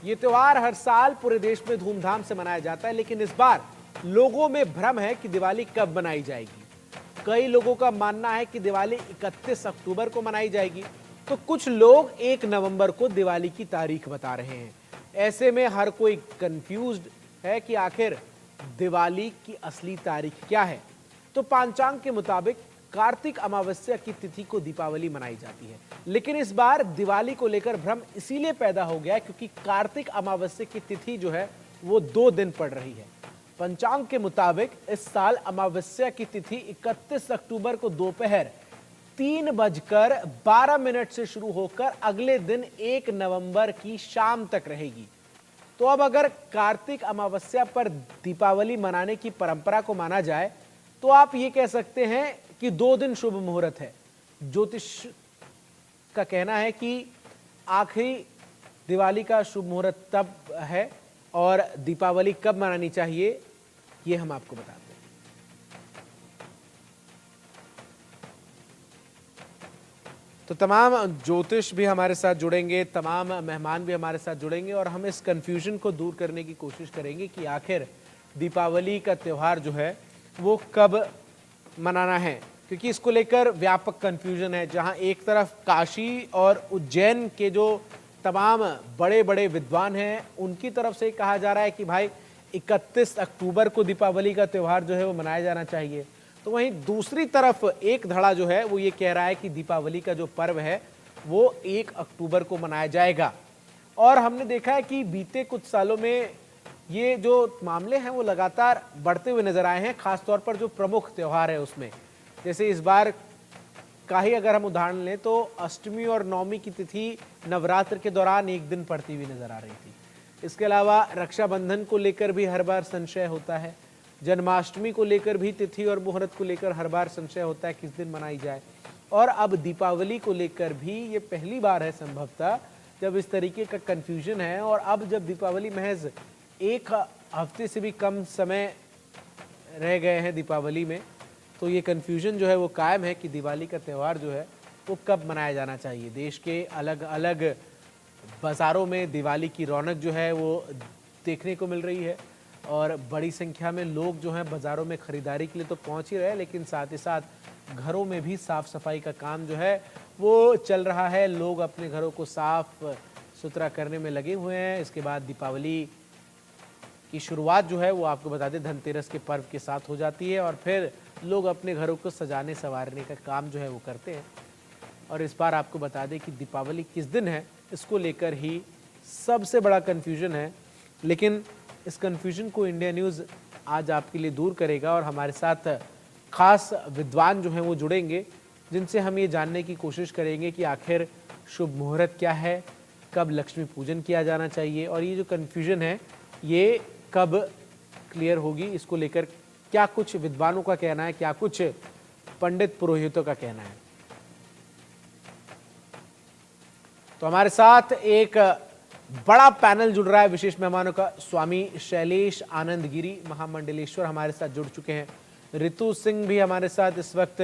ये त्योहार हर साल पूरे देश में धूमधाम से मनाया जाता है, लेकिन इस बार लोगों में भ्रम है कि दिवाली कब मनाई जाएगी। कई लोगों का मानना है कि दिवाली 31 अक्टूबर को मनाई जाएगी, तो कुछ लोग 1 नवंबर को दिवाली की तारीख बता रहे हैं। ऐसे में हर कोई कंफ्यूज्ड है कि आखिर दिवाली की असली तारीख क्या है। तो पांचांग के मुताबिक कार्तिक अमावस्या की तिथि को दीपावली मनाई जाती है, लेकिन इस बार दिवाली को लेकर भ्रम इसीलिए पैदा हो गया क्योंकि कार्तिक अमावस्या की तिथि जो है वो 2 दिन पड़ रही है। पंचांग के मुताबिक इस साल अमावस्या की तिथि 31 अक्टूबर को दोपहर 3:12 से शुरू होकर अगले दिन 1 नवंबर की शाम तक रहेगी। तो अब अगर कार्तिक अमावस्या पर दीपावली मनाने की परंपरा को माना जाए तो आप ये कह सकते हैं कि 2 दिन शुभ मुहूर्त है। ज्योतिष का कहना है कि आखिरी दिवाली का शुभ मुहूर्त तब है और दीपावली कब मनानी चाहिए ये हम आपको बताते हैं। तो तमाम ज्योतिष भी हमारे साथ जुड़ेंगे, तमाम मेहमान भी हमारे साथ जुड़ेंगे और हम इस कंफ्यूजन को दूर करने की कोशिश करेंगे कि आखिर दीपावली का त्यौहार जो है वो कब मनाना है, क्योंकि इसको लेकर व्यापक कंफ्यूजन है। जहां एक तरफ काशी और उज्जैन के जो तमाम बड़े बड़े विद्वान हैं उनकी तरफ से कहा जा रहा है कि भाई 31 अक्टूबर को दीपावली का त्यौहार जो है वो मनाया जाना चाहिए, तो वहीं दूसरी तरफ एक धड़ा जो है वो ये कह रहा है कि दीपावली का जो पर्व है वो 1 अक्टूबर को मनाया जाएगा। और हमने देखा है कि बीते कुछ सालों में ये जो मामले हैं वो लगातार बढ़ते हुए नजर आए हैं, खासतौर पर जो प्रमुख त्यौहार है उसमें। जैसे इस बार का ही अगर हम उदाहरण लें तो अष्टमी और नवमी की तिथि नवरात्र के दौरान एक दिन पड़ती हुई नजर आ रही थी। इसके अलावा रक्षाबंधन को लेकर भी हर बार संशय होता है, जन्माष्टमी को लेकर भी तिथि और मुहूर्त को लेकर हर बार संशय होता है किस दिन मनाई जाए, और अब दीपावली को लेकर भी ये पहली बार है संभवतः जब इस तरीके का कन्फ्यूजन है। और अब जब दीपावली महज 1 हफ्ते से भी कम समय रह गए हैं दीपावली में, तो ये कन्फ्यूजन जो है वो कायम है कि दिवाली का त्यौहार जो है वो कब मनाया जाना चाहिए। देश के अलग अलग बाज़ारों में दिवाली की रौनक जो है वो देखने को मिल रही है और बड़ी संख्या में लोग जो हैं बाज़ारों में ख़रीदारी के लिए तो पहुंच ही रहे हैं, लेकिन साथ ही साथ घरों में भी साफ़ सफाई का काम जो है वो चल रहा है। लोग अपने घरों को साफ़ सुथरा करने में लगे हुए हैं। इसके बाद दीपावली की शुरुआत जो है वो आपको बता दें धनतेरस के पर्व के साथ हो जाती है और फिर लोग अपने घरों को सजाने संवारने का काम जो है वो करते हैं। और इस बार आपको बता दें कि दीपावली किस दिन है इसको लेकर ही सबसे बड़ा कन्फ्यूजन है, लेकिन इस कन्फ्यूजन को इंडिया न्यूज़ आज आपके लिए दूर करेगा और हमारे साथ खास विद्वान जो हैं वो जुड़ेंगे जिनसे हम ये जानने की कोशिश करेंगे कि आखिर शुभ मुहूर्त क्या है, कब लक्ष्मी पूजन किया जाना चाहिए और ये जो कन्फ्यूजन है ये कब क्लियर होगी। इसको लेकर क्या कुछ विद्वानों का कहना है, क्या कुछ पंडित पुरोहितों का कहना है। तो हमारे साथ एक बड़ा पैनल जुड़ रहा है विशेष मेहमानों का। स्वामी शैलेश आनंद गिरी महामंडलेश्वर हमारे साथ जुड़ चुके हैं। ऋतु सिंह भी हमारे साथ इस वक्त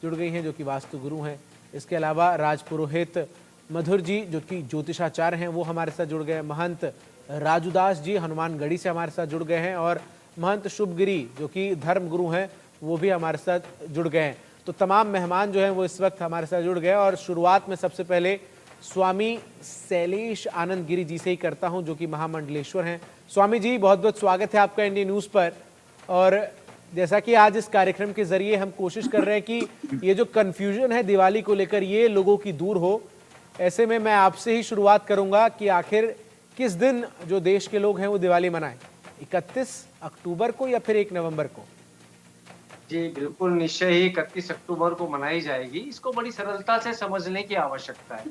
जुड़ गई हैं जो कि वास्तु गुरु हैं। इसके अलावा राज पुरोहित मधुर जी जो कि ज्योतिषाचार्य हैं वो हमारे साथ जुड़ गए। महंत राजूदास जी हनुमानगढ़ी से हमारे साथ जुड़ गए हैं और महंत शुभगिरी जो कि धर्म गुरु हैं वो भी हमारे साथ जुड़ गए हैं। तो तमाम मेहमान जो हैं वो इस वक्त हमारे साथ जुड़ गए और शुरुआत में सबसे पहले स्वामी शैलेश आनंद गिरी जी से ही करता हूं जो कि महामंडलेश्वर हैं। स्वामी जी बहुत बहुत स्वागत है आपका इंडिया न्यूज़ पर। और जैसा कि आज इस कार्यक्रम के जरिए हम कोशिश कर रहे हैं कि ये जो कन्फ्यूजन है दिवाली को लेकर ये लोगों की दूर हो, ऐसे में मैं आपसे ही शुरुआत करूंगा कि आखिर किस दिन जो देश के लोग हैं वो दिवाली मनाएं, 31 अक्टूबर को या फिर 1 नवंबर को? जी बिल्कुल निश्चय ही 31 अक्टूबर को मनाई जाएगी। इसको बड़ी सरलता से समझने की आवश्यकता है।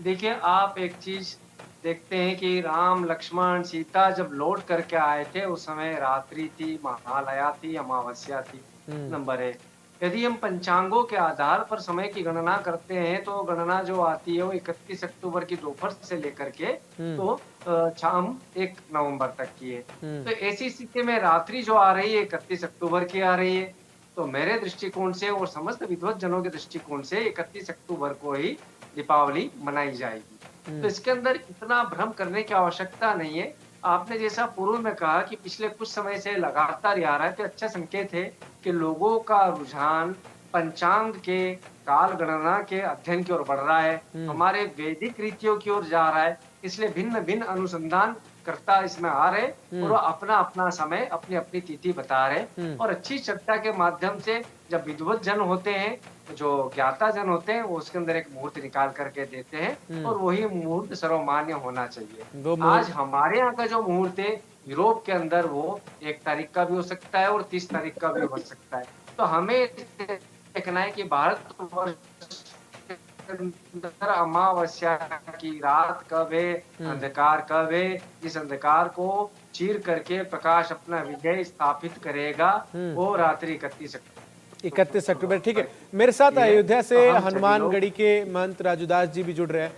देखिए आप एक चीज देखते हैं कि राम लक्ष्मण सीता जब लौट करके आए थे उस समय रात्रि थी, महालया थी, अमावस्या थी। नंबर 1, यदि हम पंचांगों के आधार पर समय की गणना करते हैं तो गणना जो आती है वो 31 अक्टूबर की दोपहर से लेकर के तो शाम 1 नवंबर तक की है। तो ऐसी स्थिति में रात्रि जो आ रही है 31 अक्टूबर की आ रही है। तो मेरे दृष्टिकोण से और समस्त विद्वत जनों के दृष्टिकोण से 31 अक्टूबर को ही दीपावली मनाई जाएगी। तो इसके अंदर इतना भ्रम करने की आवश्यकता नहीं है। आपने जैसा पूर्व में कहा कि पिछले कुछ समय से लगातार ये आ रहा है, तो अच्छा संकेत है कि लोगों का रुझान पंचांग के, काल गणना के अध्ययन की ओर बढ़ रहा है, हमारे वैदिक रीतियों की ओर जा रहा है। इसलिए भिन्न-भिन्न अनुसंधानकर्ता इसमें आ रहे और वो अपना-अपना समय, अपनी-अपनी तिथि बता रहे और अच्छी चर्चा के माध्यम से जब विद्वत जन होते हैं, जो ज्ञाता जन होते हैं, वो उसके अंदर एक मुहूर्त निकाल कर के देते हैं और वही मुहूर्त सर्वमान्य होना चाहिए। वो आज मुहूर्त हमारे यहाँ का जो मुहूर्त है, यूरोप के अंदर वो 1 तारीख का भी हो सकता है और 30 तारीख का भी हो सकता है। तो हमें देखना है कि भारतवर्ष के अंदर अमावस्या की रात कब है, अंधकार कब है, जिस अंधकार को चीर करके प्रकाश अपना विजय स्थापित करेगा, वो रात्रि 31 अक्टूबर। ठीक है, मेरे साथ अयोध्या से तो हम सभी हनुमानगढ़ी के महंत राजूदास जी भी जुड़ रहे हैं।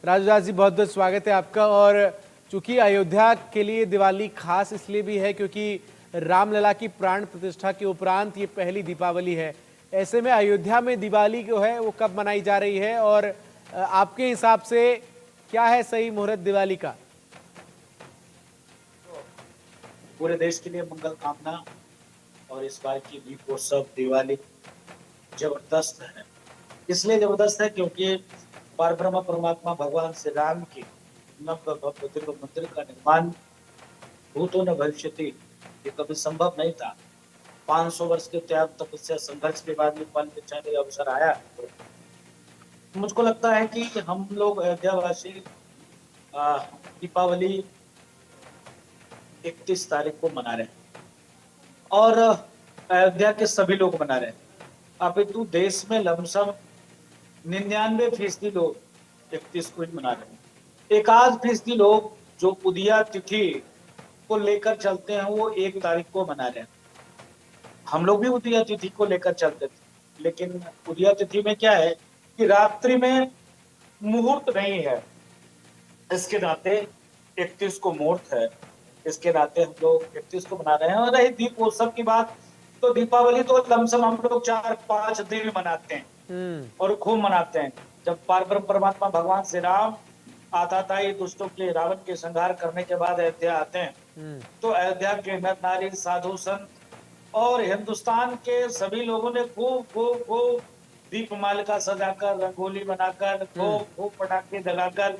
राजूदास जी, बहुत बहुत स्वागत है आपका। और चूंकि अयोध्या के लिए दिवाली खास इसलिए भी है क्योंकि रामलला की प्राण प्रतिष्ठा के उपरांत ये पहली दीपावली है। ऐसे में अयोध्या में दिवाली जो है वो कब मनाई जा रही है और आपके हिसाब से क्या है सही मुहूर्त दिवाली का? पूरे देश के लिए मंगल कामना। और इस बार की दीपोत्सव दिवाली जबरदस्त है। इसलिए जबरदस्त है क्योंकि परब्रह्म परमात्मा भगवान श्री राम की नव भव्य दिव्य मंदिर का निर्माण भूतों न भविष्यति, ये कभी संभव नहीं था। 500 वर्ष के त्याग तपस्या संघर्ष के बाद में पल बिछाने का अवसर आया। मुझको लगता है कि हम लोग अयोध्यावासी दीपावली 31 तारीख को मना रहे हैं और अयोध्या के सभी लोग मना रहे हैं। अपितु देश में लमसम 99% लोग 31 को ही मना रहे हैं। 1% लोग जो उदया तिथि को लेकर चलते हैं वो 1 तारीख को मना रहे हैं। हम लोग भी उदया तिथि को लेकर चलते थे, लेकिन उदया तिथि में क्या है कि रात्रि में मुहूर्त नहीं है, इसके नाते 31 को मुहूर्त है, इसके नाते हम लोग 31 को मना रहे हैं। और रही दीपोत्सव की बात, तो दीपावली तो लमसम हम लोग 4-5 दिन मनाते हैं और खूब मनाते हैं। जब परब्रह्म परमात्मा भगवान श्री राम आता था ये दुष्टों के, रावण के संहार करने के बाद अयोध्या आते हैं, तो अयोध्या के नर नारी, साधु संत और हिंदुस्तान के सभी लोगों ने खूब खूब खूब दीपमालिका सजाकर, रंगोली बनाकर, खूब पटाखे जलाकर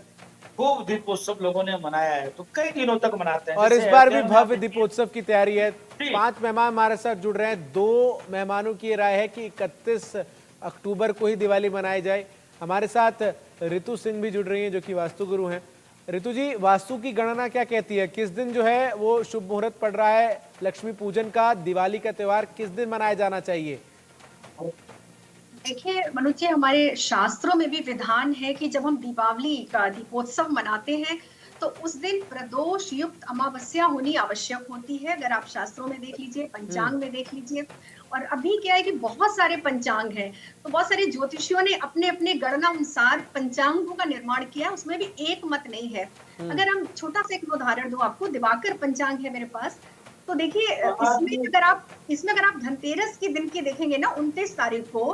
खूब दीपोत्सव लोगों ने मनाया है। तो कई दिनों तक मनाते हैं और इस बार भी भव्य दीपोत्सव की तैयारी है। 5 मेहमान हमारे साथ जुड़ रहे हैं। 2 मेहमानों की राय है कि 31 अक्टूबर को ही दिवाली मनाई जाए। हमारे साथ ऋतु सिंह भी जुड़ रही हैं जो कि वास्तु गुरु हैं। ऋतु जी, वास्तु की गणना क्या कहती है? किस दिन जो है वो शुभ मुहूर्त पड़ रहा है लक्ष्मी पूजन का? दिवाली का त्योहार किस दिन मनाया जाना चाहिए? देखिए मनोज जी, हमारे शास्त्रों में भी विधान है कि जब हम दीपावली का दीपोत्सव मनाते हैं तो उस दिन प्रदोष युक्त अमावस्या होनी आवश्यक होती है। अगर आप शास्त्रों में देख लीजिए, पंचांग में देख लीजिए। और अभी क्या है कि बहुत सारे पंचांग हैं, तो बहुत सारे ज्योतिषियों ने अपने अपने गणना अनुसार पंचांगों का निर्माण किया, उसमें भी एक मत नहीं है। अगर हम छोटा सा एक उदाहरण दूं आपको, दिवाकर पंचांग है मेरे पास, तो देखिए इसमें अगर आप धनतेरस के दिन की देखेंगे ना 29 तारीख को,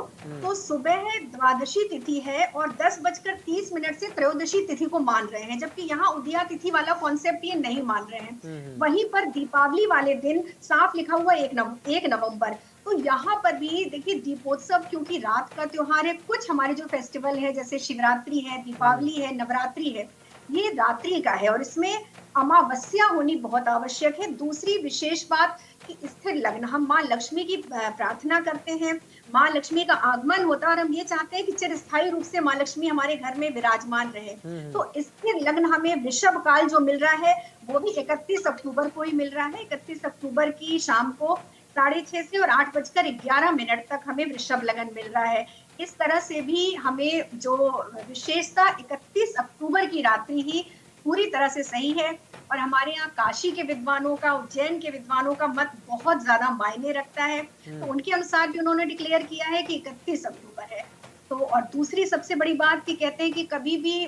तो सुबह द्वादशी तिथि है और 10:30 से त्रयोदशी तिथि को मान रहे हैं, जबकि यहाँ उदया तिथि वाला कॉन्सेप्ट ये नहीं मान रहे हैं। वहीं पर दीपावली वाले दिन साफ लिखा हुआ 1 नवंबर। तो यहाँ पर भी देखिए दीपोत्सव क्योंकि रात का त्योहार है, कुछ हमारे जो फेस्टिवल है जैसे शिवरात्रि है, दीपावली है, नवरात्रि है, ये रात्रि का है और इसमें अमावस्या होनी बहुत आवश्यक है। दूसरी विशेष बात कि स्थिर लग्न, हम माँ लक्ष्मी की प्रार्थना करते हैं, माँ लक्ष्मी का आगमन होता है और हम ये चाहते हैं कि चिरस्थायी रूप से माँ लक्ष्मी हमारे घर में विराजमान रहे। तो स्थिर लग्न हमें वृषभ काल जो मिल रहा है वो भी 31 अक्टूबर को ही मिल रहा है। 31 अक्टूबर की शाम को 6:30 से और 8:11 तक हमें वृषभ लगन मिल रहा है। इस तरह से भी हमें जो विशेषता 31 अक्टूबर की रात्रि ही पूरी तरह से सही है। और हमारे यहाँ काशी के विद्वानों का, उज्जैन के विद्वानों का मत बहुत ज्यादा मायने रखता है, तो उनके अनुसार भी उन्होंने डिक्लेयर किया है कि 31 अक्टूबर है। तो और दूसरी सबसे बड़ी बात कि कहते हैं कि कभी भी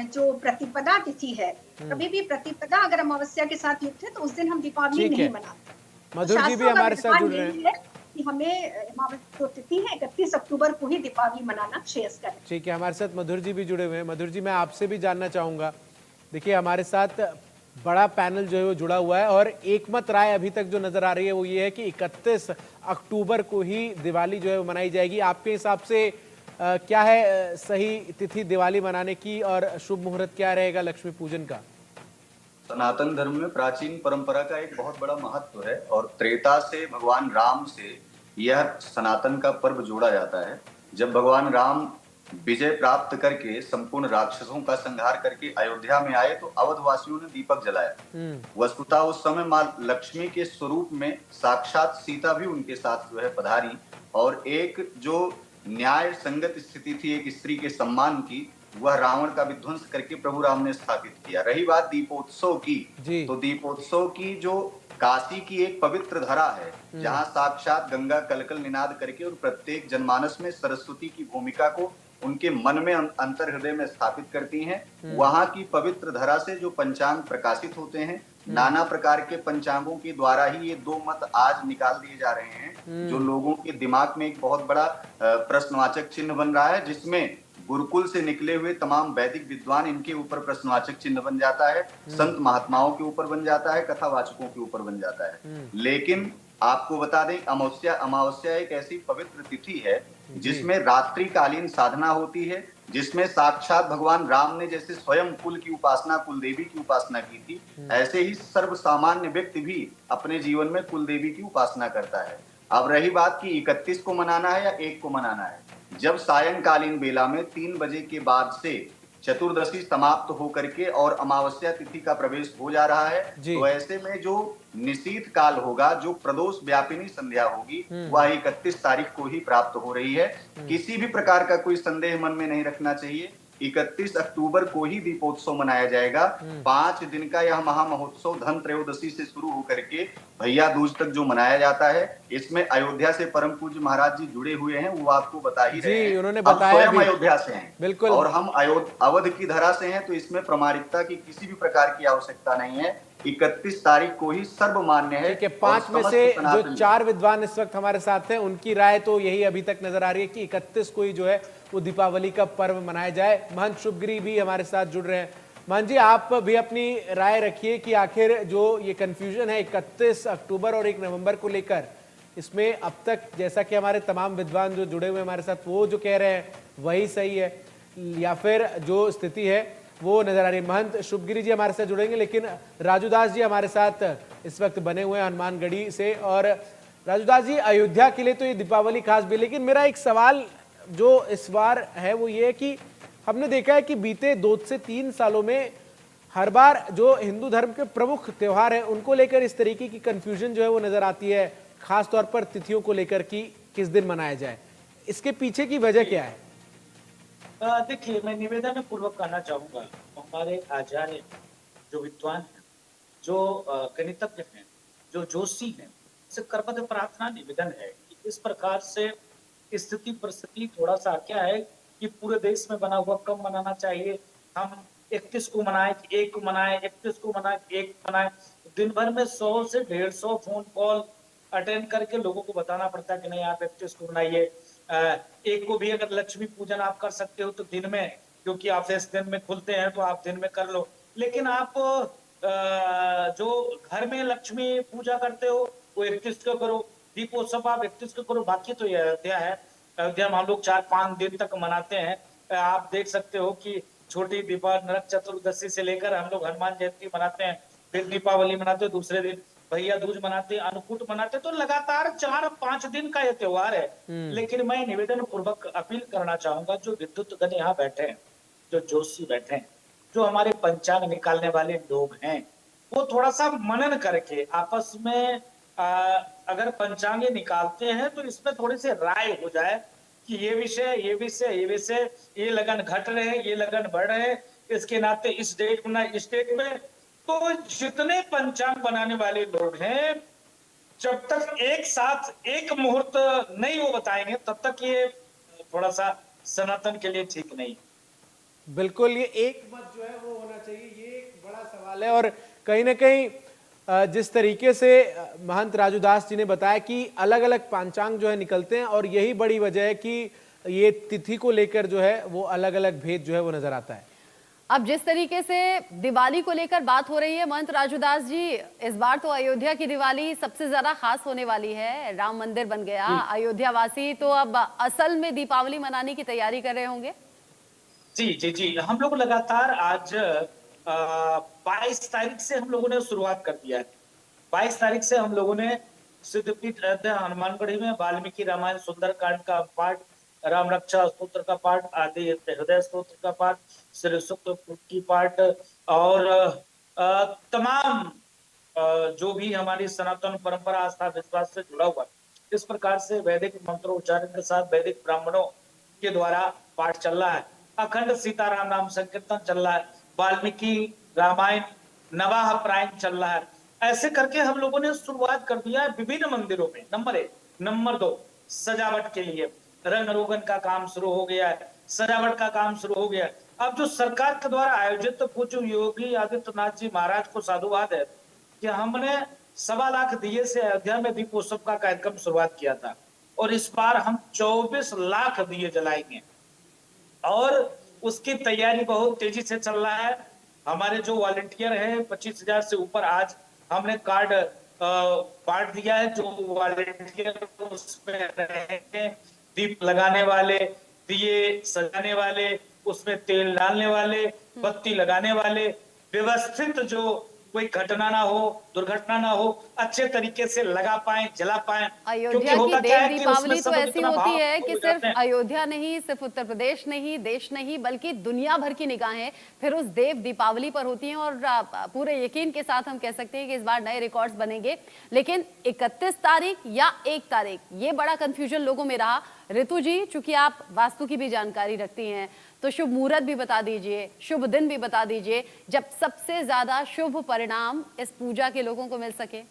जो प्रतिपदा तिथि है, कभी भी प्रतिपदा अगर अमावस्या के साथ युक्त है तो उस दिन हम दीपावली नहीं मनाते। मधुर जी भी हमारे साथ जुड़ रहे हैं। कि हमें अमावस्या जो तिथि है 31 अक्टूबर को ही दीपावली मनाना श्रेयस्कर है। ठीक है, हमारे साथ मधुर जी भी जुड़े हुए हैं। मधुर जी, मैं आपसे भी जानना चाहूंगा, देखिए हमारे साथ बड़ा पैनल जो है वो जुड़ा हुआ है और एकमत राय अभी तक जो नजर आ रही है वो ये है कि 31 अक्टूबर को ही दिवाली जो है वो मनाई जाएगी। आपके हिसाब से क्या है सही तिथि दिवाली मनाने की और शुभ मुहूर्त क्या रहेगा लक्ष्मी पूजन का? सनातन धर्म में प्राचीन परंपरा का एक बहुत बड़ा महत्व है और त्रेता से भगवान राम से यह सनातन का पर्व जोड़ा जाता है। जब भगवान राम विजय प्राप्त करके संपूर्ण राक्षसों का संहार करके अयोध्या में आए तो अवधवासियों ने दीपक जलाया। वस्तुतः उस समय मां लक्ष्मी के स्वरूप में साक्षात सीता भी उनके साथ जो है पधारी और एक जो न्याय संगत स्थिति थी एक स्त्री के सम्मान की, वह रावण का विध्वंस करके प्रभु राम ने स्थापित किया। रही बात दीपोत्सव की, तो दीपोत्सव की जो काशी की एक पवित्र धरा है जहां साक्षात गंगा कलकल निनाद करके और प्रत्येक जनमानस में सरस्वती की भूमिका को उनके मन में अंतर हृदय में स्थापित करती हैं, वहां की पवित्र धरा से जो पंचांग प्रकाशित होते हैं, नाना प्रकार के पंचांगों के द्वारा ही ये दो मत आज निकाल दिए जा रहे हैं जो लोगों के दिमाग में एक बहुत बड़ा प्रश्नवाचक चिन्ह बन रहा है, जिसमें गुरुकुल से निकले हुए तमाम वैदिक विद्वान इनके ऊपर प्रश्नवाचक चिन्ह बन जाता है, संत महात्माओं के ऊपर बन जाता है, कथावाचकों के ऊपर बन जाता है। लेकिन आपको बता दें अमावस्या एक ऐसी पवित्र तिथि है जिसमें रात्रिकालीन साधना होती है, जिसमें साक्षात भगवान राम ने जैसे स्वयं कुल की उपासना कुल देवी की उपासना की थी, ऐसे ही सर्व सामान्य व्यक्ति भी अपने जीवन में कुल देवी की उपासना करता है। अब रही बात कि 31 को मनाना है या 1 को मनाना है, जब सायंकालीन बेला में 3 बजे के बाद से चतुर्दशी समाप्त होकर के और अमावस्या तिथि का प्रवेश हो जा रहा है, तो ऐसे में जो निशीथ काल होगा, जो प्रदोष व्यापिनी संध्या होगी, वह 31 तारीख को ही प्राप्त हो रही है। किसी भी प्रकार का कोई संदेह मन में नहीं रखना चाहिए। 31 अक्टूबर को ही दीपोत्सव मनाया जाएगा। 5 दिन का यह महामहोत्सव धन त्रयोदशी से शुरू होकर के भैया दूज तक जो मनाया जाता है, इसमें अयोध्या से परम पूज्य महाराज जी जुड़े हुए हैं, वो आपको बता ही रहे हैं। उन्होंने हम बताया स्वयं अयोध्या से हैं, बिल्कुल, और हम अवध की धरा से हैं, तो इसमें प्रमाणिकता की किसी भी प्रकार की आवश्यकता नहीं है। 31 तारीख को ही सर्वमान्य है। ठीक है, 5 में से जो 4 विद्वान इस वक्त हमारे साथ हैं, उनकी राय तो यही अभी तक नजर आ रही है कि 31 को ही जो है वो दीपावली का पर्व मनाया जाए। महंत शुभगिरी भी हमारे साथ जुड़ रहे हैं। महंत जी, आप भी अपनी राय रखिए कि आखिर जो ये कंफ्यूजन है 31 अक्टूबर और 1 नवंबर को लेकर, इसमें अब तक जैसा कि हमारे तमाम विद्वान जो जुड़े हुए हमारे साथ वो जो कह रहे हैं वही सही है या फिर जो स्थिति है वो नजर आ रही है। महंत शुभगिरी जी हमारे साथ जुड़ेंगे, लेकिन राजूदास जी हमारे साथ इस वक्त बने हुए हैं हनुमानगढ़ी से। और राजूदास जी, अयोध्या के लिए तो ये दीपावली खास भी, लेकिन मेरा एक सवाल जो इस बार है वो ये है कि हमने देखा है कि बीते 2 से 3 सालों में हर बार जो हिंदू धर्म के प्रमुख त्योहार हैं उनको लेकर इस तरीके की कंफ्यूजन जो है वो नजर आती है, खास तौर पर तिथियों को लेकर कि किस दिन मनाया जाए। इसके पीछे की वजह क्या है? देखिए, मैं निवेदन पूर्वक कहना चाहूंगा, हमारे आचार्य जो विद्वान हैं, जो गणितज्ञ हैं, जो जोशी हैं, से करबद्ध प्रार्थना निवेदन है कि इस प्रकार से स्थिति परिस्थिति थोड़ा सा क्या है कि पूरे देश में बना हुआ कम मनाना चाहिए। हम 31 को मनाए कि 1 को मनाए, 31 को मनाए कि 1 को मनाए, दिन भर में 100 से 150 फोन कॉल अटेंड करके लोगों को बताना पड़ता है कि नहीं आप 31 को मनाइए। 1 को भी अगर लक्ष्मी पूजन आप कर सकते हो तो दिन में, क्योंकि ऑफिस दिन में खुलते हैं तो आप दिन में कर लो, लेकिन आप जो घर में लक्ष्मी पूजा करते हो वो 31 को करो, दीपोत्सव आप 31 को करो। बाकी तो ये अयोध्या है, अयोध्या में हम लोग 4-5 दिन तक मनाते हैं। आप देख सकते हो कि छोटी दीपावली नरक चतुर्दशी से लेकर हम लोग हनुमान जयंती मनाते हैं, फिर दीपावली मनाते हैं, दूसरे दिन भैया दूज मनाते, अन्नकूट मनाते, तो लगातार 4-5 दिन का ये त्योहार है। लेकिन मैं निवेदन पूर्वक अपील करना चाहूंगा, जो विद्युत गण यहाँ बैठे हैं, जो जोशी बैठे हैं, जो हमारे पंचांग निकालने वाले लोग हैं, वो थोड़ा सा मनन करके आपस में अगर पंचांगे निकालते हैं तो इसमें थोड़ी सी राय हो जाए कि ये विषय, ये लगन घट रहे हैं, ये लगन बढ़ रहे हैं, इसके नाते इस डेट में तो जितने पंचांग बनाने वाले लोग हैं, जब तक एक साथ एक मुहूर्त नहीं वो बताएंगे तब तक ये थोड़ा सा सनातन के लिए ठीक नहीं। बिल्कुल, ये एक मत जो है वो होना चाहिए, ये एक बड़ा सवाल है। और कहीं ना कहीं जिस तरीके से महंत राजूदास जी ने बताया कि अलग अलग पांचांग जो है निकलते हैं और यही बड़ी वजह है कि ये तिथि को लेकर जो है वो अलग अलग भेद जो है वो नजर आता है। अब जिस तरीके से दिवाली को लेकर बात हो रही है महंत राजूदास जी, इस बार तो अयोध्या की दिवाली सबसे ज्यादा खास होने वाली है। राम मंदिर बन गया, अयोध्या वासी तो अब असल में दीपावली मनाने की तैयारी कर रहे होंगे। जी जी जी, हम लोग लगातार आज 22 तारीख से हम लोगों ने शुरुआत कर दिया है। 22 तारीख से हम लोगों ने सिद्धपीठ अयोध्या हनुमानगढ़ी में वाल्मीकि रामायण सुंदरकांड का पाठ, राम रक्षा स्तोत्र का पाठ, आदि हृदय स्तोत्र का पाठ, श्री सूक्त की पाठ और तमाम जो भी हमारी सनातन परंपरा आस्था विश्वास से जुड़ा हुआ, इस प्रकार से वैदिक मंत्रोच्चारण के साथ वैदिक ब्राह्मणों के द्वारा पाठ चल रहा है। अखंड सीताराम नाम संकीर्तन चल रहा है, वाल्मीकि रामायण नवाह प्रायण चल रहा है। ऐसे करके हम लोगों ने शुरुआत कर दिया है विभिन्न मंदिरों में। नंबर 1, नंबर 2, सजावट के लिए रंग रोगन का काम शुरू हो गया है, सजावट का काम शुरू हो गया है। अब जो सरकार के द्वारा आयोजित पूज्य योगी आदित्यनाथ जी महाराज को साधुवाद है कि हमने 1.25 लाख दिए से अयोध्या में दीपोत्सव का कार्यक्रम शुरुआत किया था और इस बार हम 24 लाख दिए जलाएंगे और उसकी तैयारी बहुत तेजी से चल रहा है। हमारे जो वॉलंटियर है 25,000 से ऊपर आज हमने कार्ड बांट दिया है। जो वॉलंटियर उसमें रहेंगे, दीप लगाने वाले, दिए सजाने वाले, उसमें तेल डालने वाले, बत्ती लगाने वाले, व्यवस्थित जो कोई घटना ना हो, दुर्घटना ना हो, अच्छे तरीके से लगा पाए, जला पाए। अयोध्या की देव दीपावली तो ऐसी होती है कि सिर्फ अयोध्या नहीं, सिर्फ उत्तर प्रदेश नहीं, देश नहीं, बल्कि दुनिया भर की निगाहें फिर उस देव दीपावली पर होती हैं और पूरे यकीन के साथ हम कह सकते हैं कि इस बार नए रिकॉर्ड्स बनेंगे। लेकिन 31 तारीख या 1 तारीख, ये बड़ा कंफ्यूजन लोगों में रहा। ऋतु जी, चूंकि आप वास्तु की भी जानकारी रखती हैं, तो शुभ मुहूर्त भी बता दीजिए, शुभ दिन भी बता दीजिए जब सबसे ज्यादा शुभ परिणाम इस पूजा के लोगों को मिल सके।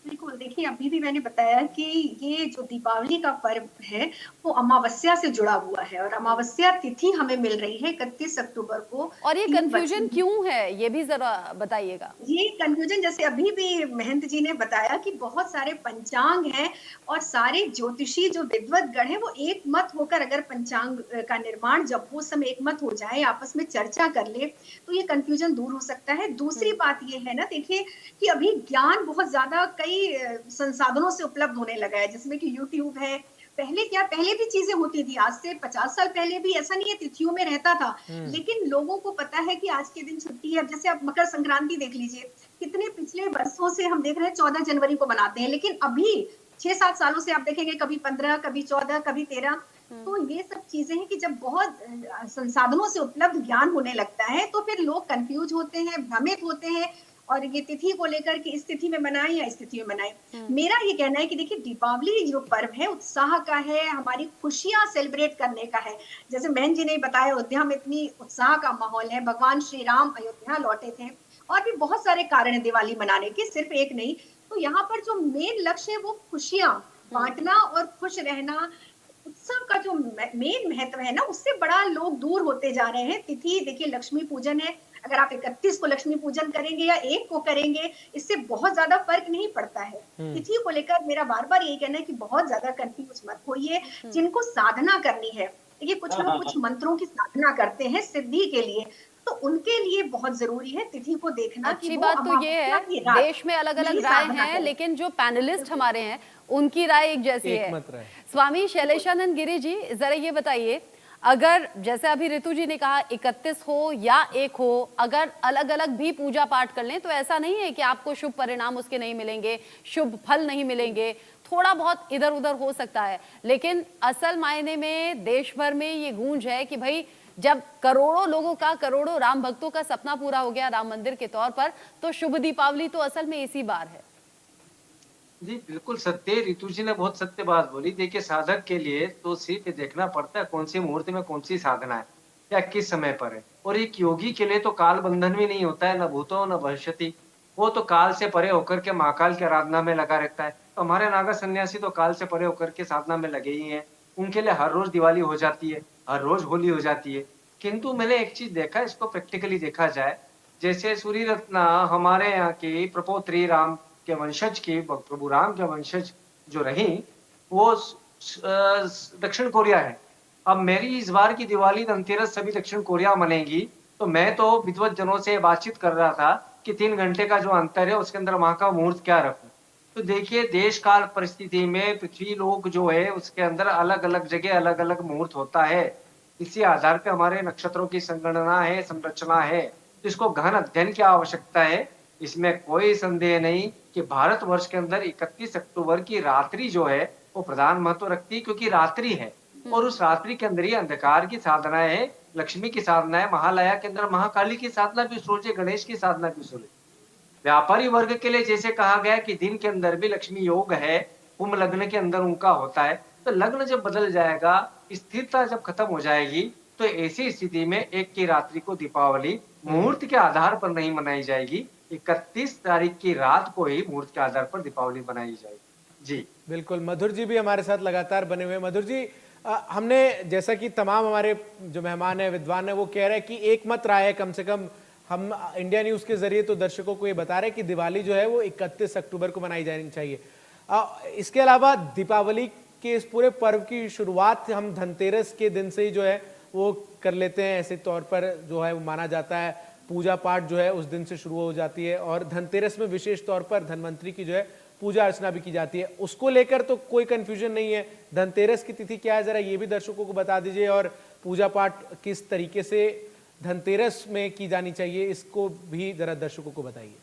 बिल्कुल, देखिए अभी भी मैंने बताया कि ये जो दीपावली का पर्व है वो अमावस्या से जुड़ा हुआ है और अमावस्या तिथि हमें मिल रही है 31 अक्टूबर को। और ये कंफ्यूजन क्यों है, ये भी जरा बताइएगा। ये कंफ्यूजन जैसे अभी भी महंत जी ने बताया कि बहुत सारे पंचांग हैं और सारे ज्योतिषी जो विद्वत गण हैं वो एक मत होकर अगर पंचांग का निर्माण जब वो समय एक मत हो जाए, आपस में चर्चा कर ले तो ये कंफ्यूजन दूर हो सकता है। दूसरी बात ये है ना, देखिए कि अभी ज्ञान बहुत ज्यादा कई संसाधनों से उपलब्ध होने लगा है, जिसमें कि यूट्यूब है। पहले भी चीजें होती थी, आज से 50 साल पहले भी ऐसा नहीं है तिथियों में रहता था, लेकिन लोगों को पता है कि आज के दिन छुट्टी है। जैसे आप मकर संक्रांति देख लीजिए, कितने पिछले वर्षों से हम देख रहे हैं 14 जनवरी को मनाते हैं, लेकिन अभी 6-7 सालों से आप देखेंगे कभी 15, कभी 14, कभी 13। तो ये सब चीजें हैं कि जब बहुत संसाधनों से उपलब्ध ज्ञान होने लगता है तो फिर लोग कंफ्यूज होते हैं, भ्रमित होते हैं और ये तिथि को लेकर कि इस तिथि में मनाएं या इस तिथि में मनाएं। मेरा ये कहना है कि देखिए दीपावली जो पर्व है उत्साह का है, हमारी खुशियां सेलिब्रेट करने का है। जैसे बहन जी ने बताया अयोध्या में इतनी उत्साह का माहौल है, भगवान श्री राम अयोध्या लौटे थे और भी बहुत सारे कारण है दिवाली मनाने के, सिर्फ एक नहीं। तो यहाँ पर जो मेन लक्ष्य है वो खुशियां बांटना और खुश रहना, उत्सव का जो मेन महत्व है ना उससे बड़ा लोग दूर होते जा रहे हैं। तिथि देखिए लक्ष्मी पूजन है, अगर आप 31 को लक्ष्मी पूजन करेंगे या 1 को करेंगे इससे बहुत ज्यादा फर्क नहीं पड़ता है। तिथि को लेकर मेरा बार बार यही कहना है कि बहुत ज्यादा कंफ्यूज मत होइए। जिनको साधना करनी है, देखिए कुछ लोग कुछ मंत्रों की साधना करते हैं सिद्धि के लिए, तो उनके लिए बहुत जरूरी है तिथि को देखना। अच्छी बात तो ये है, देश में अलग अलग राय हैं, लेकिन जो पैनलिस्ट हमारे हैं उनकी राय एक जैसी है। स्वामी शैलेशानंद गिरी जी, जरा ये बताइए, अगर जैसे अभी ऋतु जी ने कहा 31 हो या 1 हो, अगर अलग अलग भी पूजा पाठ कर लें तो ऐसा नहीं है कि आपको शुभ परिणाम उसके नहीं मिलेंगे, शुभ फल नहीं मिलेंगे, थोड़ा बहुत इधर उधर हो सकता है। लेकिन असल मायने में देश भर में ये गूंज है कि भाई जब करोड़ों लोगों का, करोड़ों राम भक्तों का सपना पूरा हो गया राम मंदिर के तौर पर, तो शुभ दीपावली तो असल में इसी बार है। जी बिल्कुल सत्य, ऋतु जी ने बहुत सत्य बात बोली। देखिए साधक के लिए तो सिर्फ देखना पड़ता है कौन सी मुहूर्त में कौन सी साधना है या किस समय पर है। और एक योगी के लिए तो काल बंधन भी नहीं होता है, न भूतो न भविष्यति। वो तो काल से परे होकर के महाकाल की आराधना में लगा रहता है। तो हमारे नागा सन्यासी तो काल से परे होकर के साधना में लगे ही हैं। उनके लिए हर रोज दिवाली हो जाती है, हर रोज होली हो जाती है। किंतु मैंने एक चीज देखा, इसको प्रैक्टिकली देखा जाए जैसे सूर्य रत्ना हमारे यहाँ की प्रपोत्री राम के वंशज की, प्रभु राम के वंशज जो रही, वो दक्षिण कोरिया है। अब मेरी इस बार की दिवाली धनतेरस सभी दक्षिण कोरिया मनेगी, तो मैं तो विद्वत जनों से बातचीत कर रहा था कि 3 घंटे का जो अंतर है उसके अंदर वहाँ का मुहूर्त क्या रखूं। तो देखिए देश काल परिस्थिति में पृथ्वी लोक जो है उसके अंदर अलग-अलग जगह अलग-अलग मुहूर्त होता है। इसी आधार पे हमारे नक्षत्रों की संगणना है, संरचना है। तो इसको गहन अध्ययन की आवश्यकता है। इसमें कोई संदेह नहीं कि भारतवर्ष के अंदर 31 अक्टूबर की रात्रि जो है वो प्रधान महत्व रखती है, क्योंकि रात्रि है और उस रात्रि के अंदर ही अंधकार की साधना है, लक्ष्मी की साधना है, महालया के अंदर महाकाली की साधना भी सूर्य, गणेश की साधना भी सूर्य। व्यापारी वर्ग के लिए जैसे कहा गया कि दिन के अंदर भी लक्ष्मी योग है, कुंभ लग्न के अंदर उनका होता है, तो लग्न जब बदल जाएगा, स्थिरता जब खत्म हो जाएगी, तो ऐसी स्थिति में 1 की रात्रि को दीपावली मुहूर्त के आधार पर नहीं मनाई जाएगी, 31 तारीख की रात को ही मुहूर्त के आधार पर दीपावली मनाई जाएगी। जी बिल्कुल, मधुर जी भी हमारे साथ लगातार बने हुए हैं। मधुर जी, हमने जैसा कि तमाम हमारे जो मेहमान है, विद्वान है, वो कह रहे हैं कि एक मत राय है, कम से कम हम इंडिया न्यूज के जरिए तो दर्शकों को ये बता रहे हैं कि दिवाली जो है वो 31 अक्टूबर को मनाई जानी चाहिए। इसके अलावा दीपावली के इस पूरे पर्व की शुरुआत हम धनतेरस के दिन से ही जो है वो कर लेते हैं, ऐसे तौर पर जो है वो माना जाता है। पूजा पाठ जो है उस दिन से शुरू हो जाती है और धनतेरस में विशेष तौर पर धनवंतरी की जो है पूजा अर्चना भी की जाती है। उसको लेकर तो कोई कंफ्यूजन नहीं है। धनतेरस की तिथि क्या है, जरा ये भी दर्शकों को बता दीजिए, और पूजा पाठ किस तरीके से धनतेरस में की जानी चाहिए, इसको भी जरा दर्शकों को बताइए।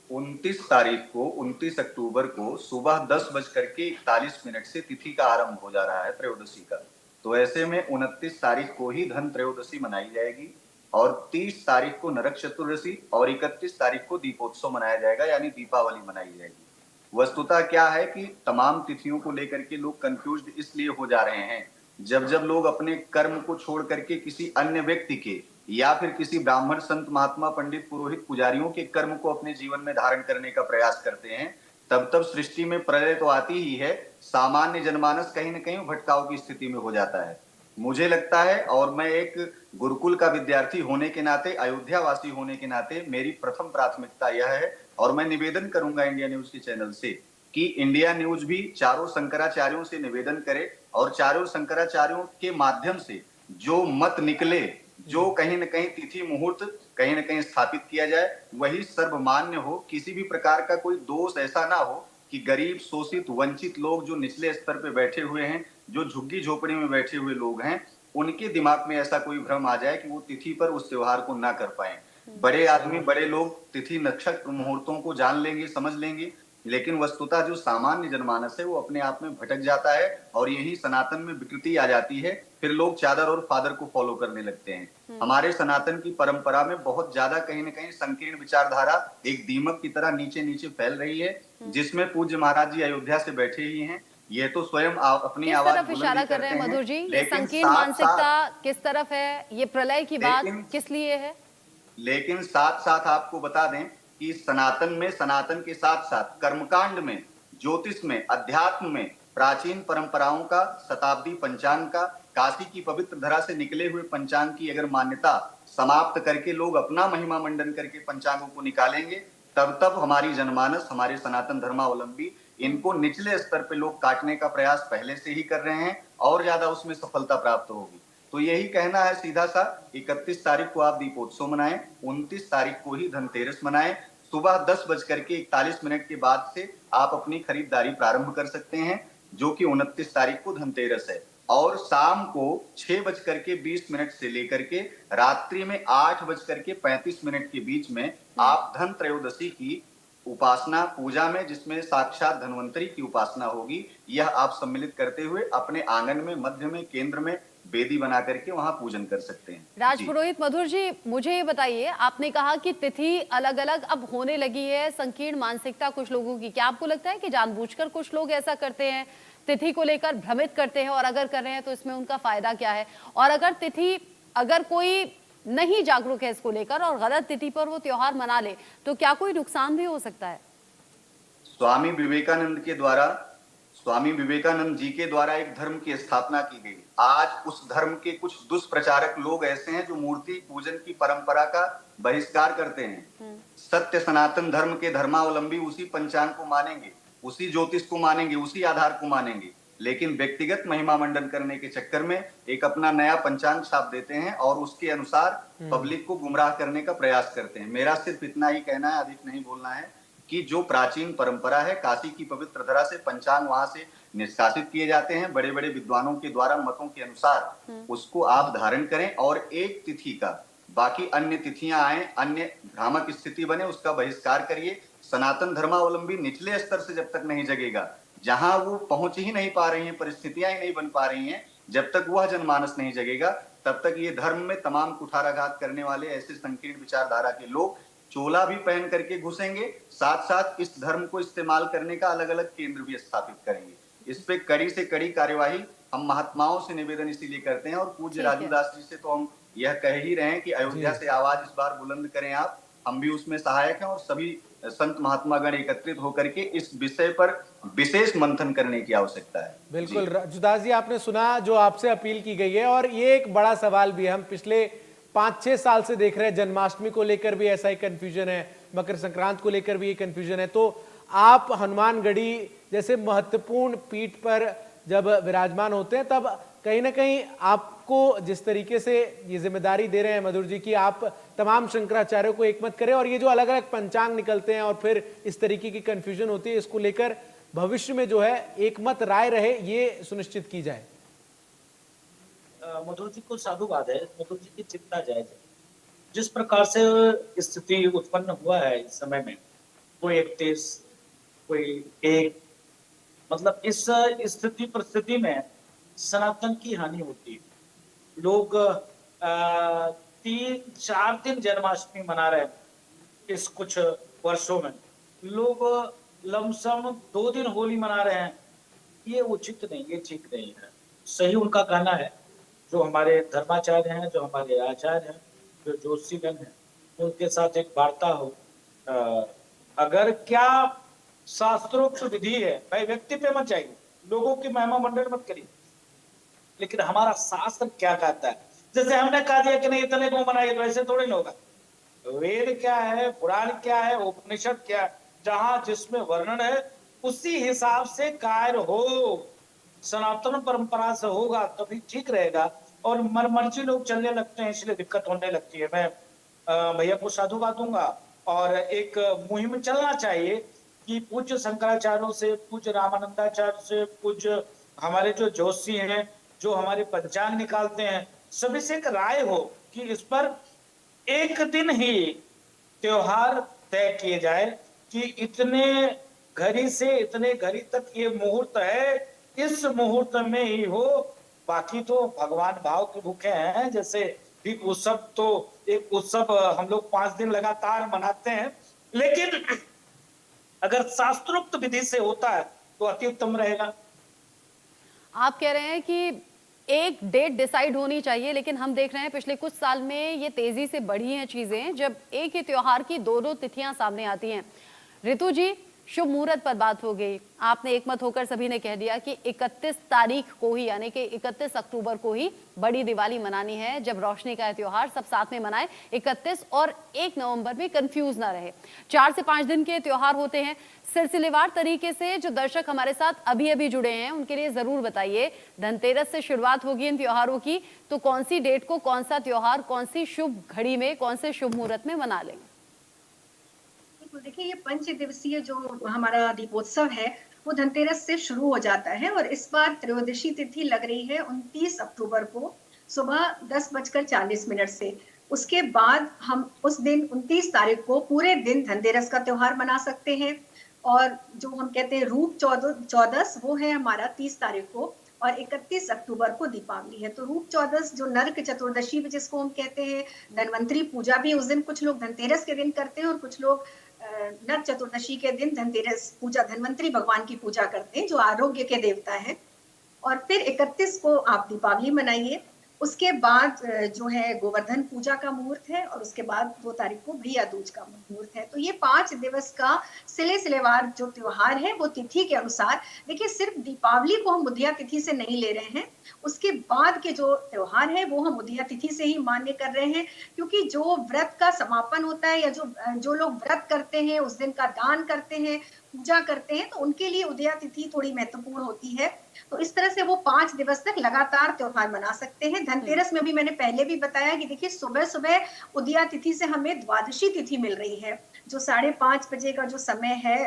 29 अक्टूबर को सुबह 10:41 से तिथि का आरंभ हो जा रहा है, त्रयोदशी का। तो ऐसे में 29 तारीख को ही धन त्रयोदशी मनाई जाएगी और 30 तारीख को नरक चतुर्दशी और 31 तारीख को दीपोत्सव मनाया जाएगा, यानी दीपावली मनाई जाएगी। वस्तुतः क्या है कि तमाम तिथियों को लेकर के लोग कंफ्यूज्ड इसलिए हो जा रहे हैं, जब जब लोग अपने कर्म को छोड़ करके किसी अन्य व्यक्ति के या फिर किसी ब्राह्मण, संत, महात्मा, पंडित, पुरोहित, पुजारियों के कर्म को अपने जीवन में धारण करने का प्रयास करते हैं, तब तब सृष्टि में प्रलय तो आती ही है, सामान्य जनमानस कहीं न कहीं भटकाव की स्थिति में हो जाता है। मुझे लगता है, और मैं एक गुरुकुल का विद्यार्थी होने के नाते, अयोध्या वासी होने के नाते मेरी प्रथम प्राथमिकता यह है, और मैं निवेदन करूंगा इंडिया न्यूज के चैनल से कि इंडिया न्यूज भी चारों शंकराचार्यों से निवेदन करे और चारों शंकराचार्यों के माध्यम से जो मत निकले, जो कहीं न कहीं तिथि मुहूर्त कहीं न कहीं स्थापित किया जाए, वही सर्वमान्य हो। किसी भी प्रकार का कोई दोष ऐसा ना हो कि गरीब, शोषित, वंचित लोग जो निचले स्तर पे बैठे हुए हैं, जो झुग्गी झोपड़ी में बैठे हुए लोग हैं, उनके दिमाग में ऐसा कोई भ्रम आ जाए कि वो तिथि पर उस त्योहार को ना कर पाए। बड़े आदमी, बड़े लोग तिथि, नक्षत्र, मुहूर्तों को जान लेंगे, समझ लेंगे, लेकिन वस्तुतः जो सामान्य जनमानस है वो अपने आप में भटक जाता है और यही सनातन में विकृति आ जाती है। फिर लोग चादर और फादर को फॉलो करने लगते हैं। हमारे सनातन की परंपरा में बहुत ज्यादा कहीं न कहीं संकीर्ण विचारधारा एक दीमक की तरह नीचे नीचे फैल रही है, जिसमें पूज्य महाराज जी अयोध्या से बैठे ही हैं। ये तो स्वयं अपनी आवाज बुलंद इशारा कर रहे हैं मधुर जी, ये संकीर्ण मानसिकता किस तरफ है, ये प्रलय की बात किस लिए है? लेकिन साथ साथ आपको बता दें कि सनातन में, सनातन के साथ साथ कर्मकांड में, ज्योतिष में, अध्यात्म में प्राचीन परंपराओं का, शताब्दी पंचांग का, काशी की पवित्र धरा से निकले हुए पंचांग की अगर मान्यता समाप्त करके लोग अपना महिमा मंडन करके पंचांगों को निकालेंगे, तब तब हमारी जनमानस, हमारे सनातन धर्मावलंबी इनको निचले स्तर पे लोग काटने का प्रयास पहले से ही कर रहे हैं और ज्यादा उसमें सफलता प्राप्त होगी। तो यही कहना है सीधा सा, 31 तारीख को आप दीपोत्सव मनाएं, 29 तारीख को ही धनतेरस मनाएं। सुबह 10:41 के बाद से आप अपनी खरीदारी प्रारंभ कर सकते हैं, जो कि 29 तारीख को धनतेरस है। और शाम को 6:20 से लेकर के रात्रि में 8:35 के बीच में आप धन त्रयोदशी की उपासना, पूजा में, जिसमें साक्षात धन्वंतरी की उपासना होगी, यह आप सम्मिलित करते हुए अपने आंगन में, मध्य में, केंद्र में वेदी बना करके वहां पूजन कर सकते हैं। राजपुरोहित मधुर जी, मुझे ये बताइए, आपने कहा कि तिथि अलग अलग अब होने लगी है, संकीर्ण मानसिकता कुछ लोगों की, क्या आपको लगता है कि जानबूझकर कुछ लोग ऐसा करते हैं, तिथि को लेकर भ्रमित करते हैं, और अगर कर रहे हैं तो इसमें उनका फायदा क्या है? और अगर कोई नहीं जागरूक है इसको लेकर और गलत तिथि पर वो त्योहार मना ले, तो क्या कोई नुकसान भी हो सकता है? स्वामी विवेकानंद जी के द्वारा एक धर्म की स्थापना की गई। आज उस धर्म के कुछ दुष्प्रचारक लोग ऐसे हैं जो मूर्ति पूजन की परंपरा का बहिष्कार करते हैं। सत्य सनातन धर्म के धर्मावलंबी उसी पंचांग को मानेंगे, उसी ज्योतिष को मानेंगे, उसी आधार को मानेंगे, लेकिन व्यक्तिगत महिमा मंडन करने के चक्कर में एक अपना नया पंचांग छाप देते हैं और उसके अनुसार पब्लिक को गुमराह करने का प्रयास करते हैं। मेरा सिर्फ इतना ही कहना है, अधिक नहीं बोलना है, कि जो प्राचीन परंपरा है, काशी की पवित्र धरा से पंचांग वहां से निष्कासित किए जाते हैं बड़े बड़े विद्वानों के द्वारा मतों के अनुसार, उसको आप धारण करें और एक तिथि का, बाकी अन्य तिथियां आए, अन्य भ्रामक स्थिति बने, उसका बहिष्कार करिए। सनातन धर्मावलंबी निचले स्तर से जब तक नहीं जगेगा, जहां वो पहुंच ही नहीं पा रही हैं, परिस्थितियां ही नहीं बन पा रही हैं, जब तक वह जनमानस नहीं जगेगा, तब तक ये धर्म में तमाम कुठाराघात करने वाले ऐसे संकीर्ण विचारधारा के लोग चोला भी पहन करके घुसेंगे, साथ साथ इस धर्म को इस्तेमाल करने का अलग अलग केंद्र भी स्थापित करेंगे। इस पे कड़ी से कड़ी कार्यवाही हम महात्माओं से निवेदन इसीलिए करते हैं, और पूज्य राजू दास जी से तो हम यह कह ही रहे हैं कि अयोध्या से आवाज इस बार बुलंद करें आप, हम भी उसमें सहायक हैं, और सभी संत महात्मागण एकत्रित होकर के इस विषय पर विशेष मंथन करने की आवश्यकता है। बिल्कुल राजूदास जी, आपने सुना जो आपसे अपील की गई है, और ये एक बड़ा सवाल भी है, हम पिछले 5-6 साल से देख रहे हैं, जन्माष्टमी को लेकर भी ऐसा ही कंफ्यूजन है, मकर संक्रांत को लेकर भी ये कंफ्यूजन है। तो आप हनुमानगढ़ी जैसे महत्वपूर्ण पीठ पर जब विराजमान होते हैं, तब कहीं ना कहीं आपको जिस तरीके से ये जिम्मेदारी दे रहे हैं मधुर जी की, आप तमाम शंकराचार्यों को एकमत करें, और ये जो अलग अलग पंचांग निकलते हैं और फिर इस तरीके की कंफ्यूजन होती है, इसको लेकर भविष्य में जो है एकमत राय रहे, ये सुनिश्चित की जाए। मधुर जी को साधुवाद है, मधुर जी की चिंता जायज है। जिस प्रकार से स्थिति उत्पन्न हुआ है इस समय में, कोई 31, कोई 1, मतलब इस स्थिति परिस्थिति में सनातन की हानि होती है। लोग 3-4 दिन जन्माष्टमी मना रहे हैं इस कुछ वर्षों में, लोग लमसम 2 दिन होली मना रहे हैं। ये उचित नहीं, ये ठीक नहीं है। सही उनका कहना है, जो हमारे धर्माचार्य हैं, जो हमारे आचार्य हैं, जो ज्योतिषीगण हैं, उनके साथ एक वार्ता हो। अगर क्या शास्त्रोक्त विधि है, भाई व्यक्ति पे मत जाइए, लोगों की महिमा मंडन मत करिए, लेकिन हमारा शास्त्र क्या कहता है। जैसे हमने कह दिया कि नहीं इतने को मनाइए, तो ऐसे थोड़ी ना होगा। वेद क्या है, पुराण क्या है, उपनिषद क्या है, जहां जिसमें वर्णन है उसी हिसाब से कार्य हो, सनातन परंपरा से होगा तभी ठीक रहेगा। और मनमर्जी लोग चलने लगते हैं, इसलिए दिक्कत होने लगती है। मैं भैया को साधुवाद दूंगा, और एक मुहिम चलना चाहिए कि पूज्य शंकराचार्यों से, पूज्य रामानंदाचार्य से, पूज्य हमारे जो जोशी हैं, जो हमारे पंचांग निकालते हैं, सभी से एक राय हो कि इस पर एक दिन ही त्योहार तय किए जाए कि इतने घड़ी से इतने घड़ी तक ये मुहूर्त है, इस मुहूर्त में ही हो। बाकी तो भगवान भाव के भूखे हैं। जैसे दीप उत्सव, तो एक उत्सव हम लोग 5 दिन लगातार मनाते हैं, लेकिन अगर शास्त्रोक्त विधि से होता है तो अति उत्तम रहेगा। आप कह रहे हैं कि एक डेट डिसाइड होनी चाहिए, लेकिन हम देख रहे हैं पिछले कुछ साल में ये तेजी से बढ़ी हैं चीजें, जब एक ही त्योहार की 2-2 तिथियां सामने आती हैं। ऋतु जी, शुभ मुहूर्त पर बात हो गई, आपने एकमत होकर सभी ने कह दिया कि 31 तारीख को ही, यानी कि 31 अक्टूबर को ही बड़ी दिवाली मनानी है, जब रोशनी का त्योहार सब साथ में मनाए। 31 और 1 नवंबर में कंफ्यूज ना रहे। 4 से 5 दिन के त्योहार होते हैं। सिलसिलेवार तरीके से जो दर्शक हमारे साथ अभी अभी जुड़े हैं उनके लिए जरूर बताइए, धनतेरस से शुरुआत होगी इन त्योहारों की, तो कौन सी डेट को कौन सा त्योहार, कौन सी शुभ घड़ी में, कौन से शुभ मुहूर्त में मना लेंगे? देखिए, ये 5 दिवसीय जो हमारा दीपोत्सव है वो धनतेरस से शुरू हो जाता है, और इस बार त्रयोदशी तिथि लग रही है 29 अक्टूबर को सुबह 10:40 से। उसके बाद हम उस दिन 29 तारीख को पूरे दिन धनतेरस का त्योहार मना सकते हैं, और जो हम कहते हैं रूप चौदस, वो है हमारा 30 तारीख को, और 31 अक्टूबर को दीपावली है। तो रूप चौदस जो नरक चतुर्दशी भी जिसको हम कहते हैं, धनवंतरी पूजा भी उस दिन कुछ लोग धनतेरस के दिन करते हैं, और कुछ लोग नरक चतुर्दशी के दिन धनतेरस पूजा, धनवंतरी भगवान की पूजा करते हैं जो आरोग्य के देवता है। और फिर 31 को आप दीपावली मनाइए। उसके बाद जो है गोवर्धन पूजा का मुहूर्त है, और उसके बाद 2 तारीख को भैया दूज का मुहूर्त है। तो ये 5 दिवस का सिलेसिलेवार जो त्योहार है वो तिथि के अनुसार। देखिए, सिर्फ दीपावली को हम बुधिया तिथि से नहीं ले रहे हैं, उसके बाद के जो त्योहार है वो हम उदया तिथि से ही मान्य कर रहे हैं, क्योंकि जो व्रत का समापन होता है या जो लोग व्रत करते हैं, उस दिन का दान करते हैं, पूजा करते हैं, तो उनके लिए उदया तिथि थोड़ी महत्वपूर्ण होती है। तो इस तरह से वो 5 दिवस तक लगातार त्योहार मना सकते हैं। धनतेरस में भी मैंने पहले भी बताया कि देखिए सुबह सुबह उदया तिथि से हमें द्वादशी तिथि मिल रही है, जो 5:30 बजे का जो समय है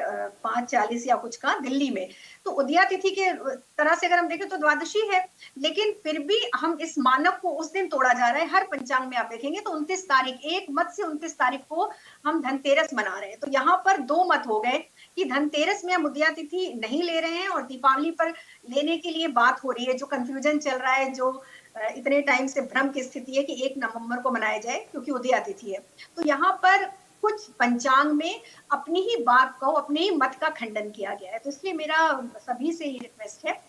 5:40 या कुछ का दिल्ली में। तो उदया तिथि के तरह से अगर हम देखें तो द्वादशी है, लेकिन फिर भी हम इस मानक को उस दिन तोड़ा जा रहा है। हर पंचांग में आप देखेंगे तो 29 तारीख, एक मत से 29 तारीख को हम धनतेरस मना रहे हैं। तो यहाँ पर 2 मत हो गए कि धनतेरस में हम उदया तिथि नहीं ले रहे हैं और दीपावली पर लेने के लिए बात हो रही है। जो कंफ्यूजन चल रहा है, जो इतने टाइम से भ्रम की स्थिति है कि 1 नवंबर को मनाया जाए क्योंकि उदया तिथि है। तो यहाँ पर कुछ पंचांग में अपनी ही बात को, अपने ही मत का खंडन किया गया है। तो इसलिए मेरा सभी से ये रिक्वेस्ट है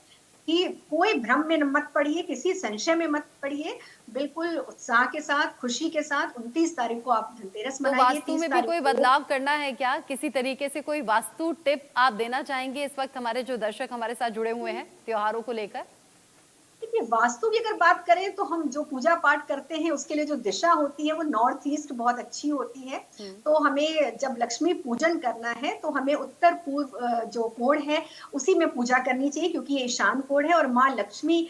कि कोई भ्रम में मत पड़िए, किसी संशय में मत पड़िए, बिल्कुल उत्साह के साथ, खुशी के साथ 29 तारीख को आप धनतेरस तो मनाइए। वास्तु में भी कोई बदलाव करना है क्या? किसी तरीके से कोई वास्तु टिप आप देना चाहेंगे इस वक्त हमारे जो दर्शक हमारे साथ जुड़े हुए हैं त्योहारों को लेकर? देखिए, वास्तु की अगर बात करें तो हम जो पूजा पाठ करते हैं उसके लिए जो दिशा होती है वो नॉर्थ ईस्ट बहुत अच्छी होती है। तो हमें जब लक्ष्मी पूजन करना है तो हमें उत्तर पूर्व जो कोण है उसी में पूजा करनी चाहिए, क्योंकि ये ईशान कोण है और माँ लक्ष्मी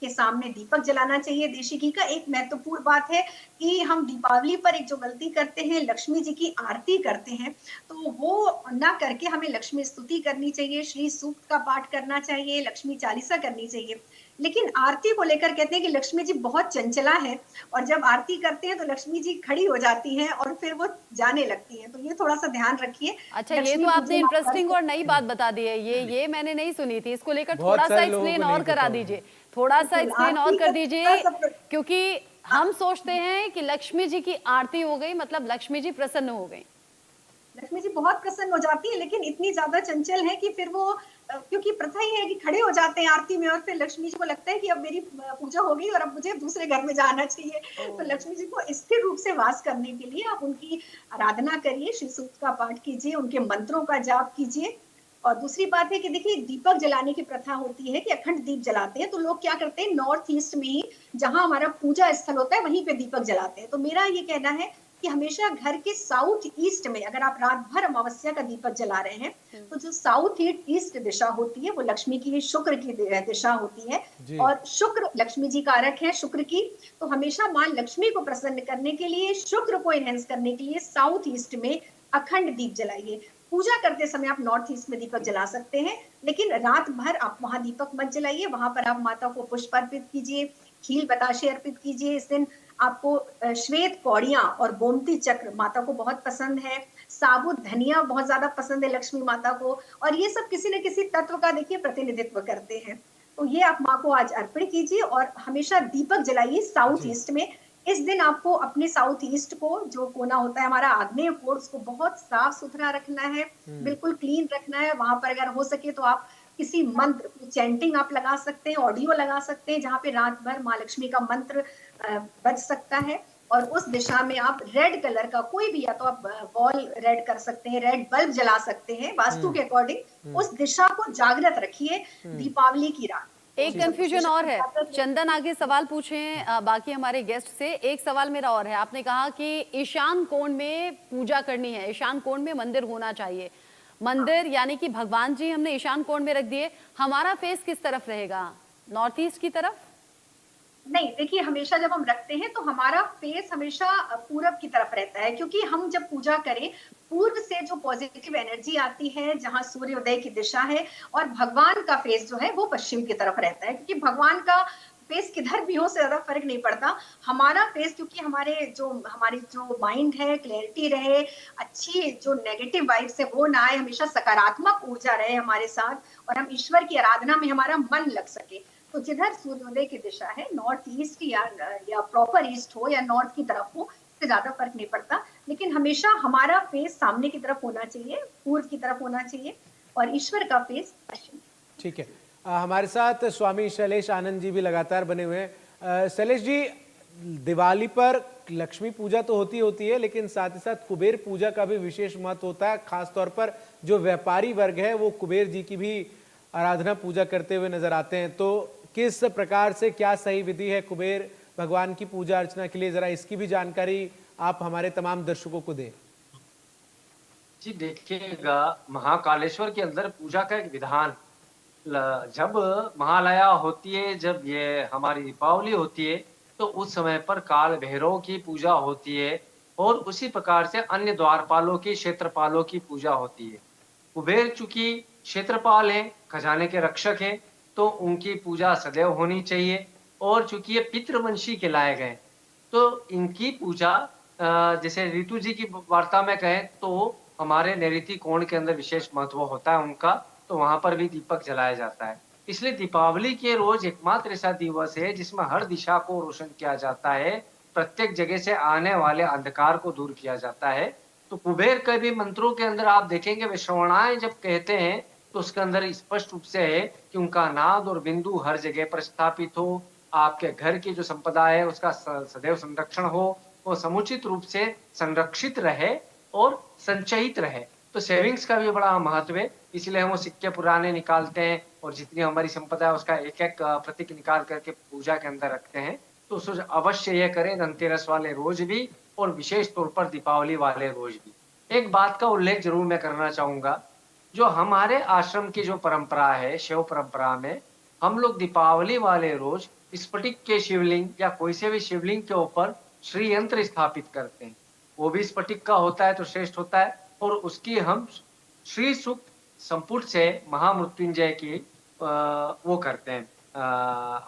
के सामने दीपक जलाना चाहिए देशी घी का। एक महत्वपूर्ण बात है कि हम दीपावली पर एक जो गलती करते हैं, लक्ष्मी जी की आरती करते हैं, तो वो ना करके हमें लक्ष्मी स्तुति करनी चाहिए, श्री सूक्त का पाठ करना चाहिए, लक्ष्मी चालीसा करनी चाहिए। लेकिन आरती को लेकर कहते हैं कि लक्ष्मी जी बहुत चंचला है और जब आरती करते हैं तो लक्ष्मी जी खड़ी हो जाती हैं और फिर वो जाने लगती हैं। तो ये थोड़ा सा ध्यान रखिए। अच्छा, ये तो आपने इंटरेस्टिंग और नई बात बता दी है, ये मैंने नहीं सुनी थी। इसको लेकर थोड़ा सा एक्सप्लेन और करा दीजिए, थोड़ा सा एक्सप्लेन और कर दीजिए, क्योंकि हम सोचते हैं कि लक्ष्मी जी की आरती हो गई मतलब लक्ष्मी जी प्रसन्न हो गई। लक्ष्मी जी बहुत प्रसन्न हो जाती है, लेकिन इतनी ज्यादा चंचल है कि फिर वो, क्योंकि प्रथा ही है कि खड़े हो जाते हैं आरती में और फिर लक्ष्मी जी को लगता है कि अब मेरी पूजा हो गई और अब मुझे दूसरे घर में जाना चाहिए। तो लक्ष्मी जी को स्थिर रूप से वास करने के लिए आप उनकी आराधना करिए, श्री सूक्त का पाठ कीजिए, उनके मंत्रों का जाप कीजिए। और दूसरी बात है कि देखिए, दीपक जलाने की प्रथा होती है कि अखंड दीप जलाते हैं। तो लोग क्या करते हैं, नॉर्थ ईस्ट में ही जहां हमारा पूजा स्थल होता है वहीं पे दीपक जलाते हैं। तो मेरा ये कहना है कि हमेशा घर के साउथ ईस्ट में अगर आप रात भर अमावस्या का दीपक जला रहे हैं तो जो साउथ ईस्ट दिशा होती है वो लक्ष्मी की, शुक्र की दिशा होती है और शुक्र लक्ष्मी जी कारक है शुक्र की। तो हमेशा मां लक्ष्मी को प्रसन्न करने के लिए, शुक्र को एनहेंस करने के लिए साउथ ईस्ट में अखंड दीप जलाइए। पूजा करते समय आप नॉर्थ ईस्ट में दीपक जला सकते हैं, लेकिन रात भर आप वहां दीपक मत जलाइए। वहां पर आप माता को पुष्प अर्पित कीजिए, खील बताशे अर्पित कीजिए। इस दिन आपको श्वेत कौड़ियां और गोमती चक्र माता को बहुत पसंद है, साबुत धनिया बहुत ज्यादा पसंद है लक्ष्मी माता को, और ये सब किसी न किसी तत्व का देखिए प्रतिनिधित्व करते हैं। तो ये आप माँ को आज अर्पण कीजिए और हमेशा दीपक जलाइए साउथ ईस्ट में। इस दिन आपको अपने साउथ ईस्ट को, जो कोना होता है हमारा आग्नेय कोण, उसको बहुत साफ सुथरा रखना है, बिल्कुल क्लीन रखना है। वहां पर अगर हो सके तो आप किसी मंत्र, चैंटिंग आप लगा सकते हैं, ऑडियो लगा सकते हैं जहाँ पे रात भर माँ लक्ष्मी का मंत्र बज सकता है। और उस दिशा में आप रेड कलर का कोई भी, या तो आप वॉल रेड कर सकते हैं, रेड बल्ब जला सकते हैं वास्तु के अकॉर्डिंग। उस दिशा को जागृत रखिए दीपावली की रात। एक कंफ्यूजन और है, चंदन आगे सवाल पूछें बाकी हमारे गेस्ट से। एक सवाल मेरा और है, आपने कहा कि ईशान कोण में पूजा करनी है, ईशान कोण में मंदिर होना चाहिए। मंदिर यानी कि भगवान जी हमने ईशान कोण में रख दिए, हमारा फेस किस तरफ रहेगा, नॉर्थ ईस्ट की तरफ? नहीं, देखिए, हमेशा जब हम रखते हैं तो हमारा फेस हमेशा पूरब की तरफ रहता है, क्योंकि हम जब पूजा करें पूर्व से जो पॉजिटिव एनर्जी आती है, जहां सूर्योदय की दिशा है, और भगवान का फेस जो है वो पश्चिम की तरफ रहता है। क्योंकि भगवान का फेस किधर भी हो से ज्यादा फर्क नहीं पड़ता। हमारा फेस, क्योंकि हमारी जो माइंड है, क्लैरिटी रहे, अच्छी जो नेगेटिव वाइब्स है वो ना आए, हमेशा सकारात्मक ऊर्जा रहे हमारे साथ और हम ईश्वर की आराधना में हमारा मन लग सके। तो जिधर सूर्योदय की दिशा है, नॉर्थ ईस्ट या प्रॉपर ईस्ट हो या नॉर्थ की तरफ हो, इससे ज्यादा फर्क नहीं पड़ता। लेकिन हमेशा हमारा फेस सामने की तरफ होना चाहिए, पूर्व की तरफ होना चाहिए, और ईश्वर का फेस पश्चिम। ठीक है, हमारे साथ स्वामी शैलेश आनंद जी भी लगातार बने हुए हैं। शैलेश जी, दिवाली पर लक्ष्मी पूजा तो होती है, लेकिन साथ ही साथ कुबेर पूजा का भी विशेष महत्व होता है। खासतौर पर जो व्यापारी वर्ग है वो कुबेर जी की भी आराधना पूजा करते हुए नजर आते हैं। तो किस प्रकार से क्या सही विधि है कुबेर भगवान की पूजा अर्चना के लिए, जरा इसकी भी जानकारी आप हमारे तमाम दर्शकों को दें। जी देखिएगा, महाकालेश्वर के अंदर पूजा का एक विधान, जब महालया होती है, जब ये हमारी दीपावली होती है, तो उस समय पर काल भैरव की पूजा होती है और उसी प्रकार से अन्य द्वारपालों की, क्षेत्रपालों की पूजा होती है। कुबेर चूंकि क्षेत्रपाल हैं, खजाने के रक्षक हैं, तो उनकी पूजा सदैव होनी चाहिए और चूंकि ये पितृवंशी कहलाए गए, तो इनकी पूजा जैसे रितु जी की वार्ता में कहें तो हमारे नैऋति कोण के अंदर विशेष महत्व होता है उनका, तो वहां पर भी दीपक जलाया जाता है। इसलिए दीपावली के रोज एकमात्र ऐसा दिवस है जिसमें हर दिशा को रोशन किया जाता है, प्रत्येक जगह से आने वाले अंधकार को दूर किया जाता है। तो कुबेर के भी मंत्रों के अंदर आप देखेंगे, वे श्रवणाएं जब कहते हैं तो उसके अंदर स्पष्ट रूप से है कि उनका नाद और बिंदु हर जगह पर स्थापित हो, आपके घर की जो संपदा है उसका सदैव संरक्षण हो, वो समुचित रूप से संरक्षित रहे और संचयित रहे। तो सेविंग्स का भी बड़ा महत्व है, इसलिए हम वो सिक्के पुराने निकालते हैं और जितनी हमारी संपदा है उसका एक एक प्रतीक निकाल करके पूजा के अंदर रखते हैं। तो उस अवश्य ये करें, धनतेरस वाले रोज भी और विशेष तौर पर दीपावली वाले रोज भी। एक बात का उल्लेख जरूर मैं करना चाहूंगा, जो हमारे आश्रम की जो परंपरा है, शिव परंपरा में हम लोग दीपावली वाले रोज स्फटिक के शिवलिंग या कोई से भी शिवलिंग के ऊपर श्री यंत्र स्थापित करते हैं। वो भी स्फटिक का होता है तो श्रेष्ठ होता है, और उसकी हम श्री सूक्त संपुट से महामृत्युंजय की वो करते हैं,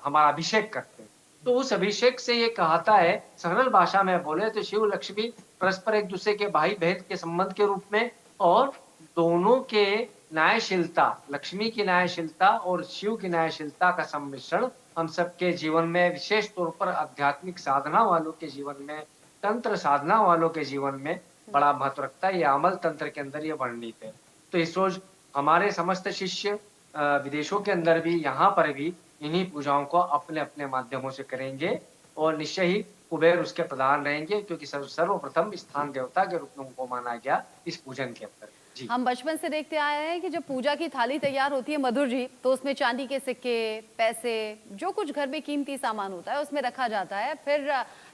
हमारा अभिषेक करते हैं। तो उस अभिषेक से ये कहता है, सरल भाषा में बोले तो शिव लक्ष्मी परस्पर एक दूसरे के भाई बहन के संबंध के रूप में, और दोनों के न्यायशीलता, लक्ष्मी की न्यायशीलता और शिव की न्यायशीलता का सम्मिश्रण हम सबके जीवन में, विशेष तौर पर आध्यात्मिक साधना वालों के जीवन में, तंत्र साधना वालों के जीवन में बड़ा महत्व रखता है। ये अमल तंत्र के अंदर ये वर्णित है। तो इस रोज हमारे समस्त शिष्य विदेशों के अंदर भी, यहाँ पर भी इन्हीं पूजाओं को अपने अपने माध्यमों से करेंगे और निश्चय ही कुबेर उसके प्रधान रहेंगे, क्योंकि सर्वप्रथम स्थान देवता के रूप में उनको माना गया इस पूजन के अंदर। हम बचपन से देखते आए हैं कि जब पूजा की थाली तैयार होती है मधुर जी, तो उसमें चांदी के सिक्के, पैसे, जो कुछ घर में कीमती सामान होता है उसमें रखा जाता है। फिर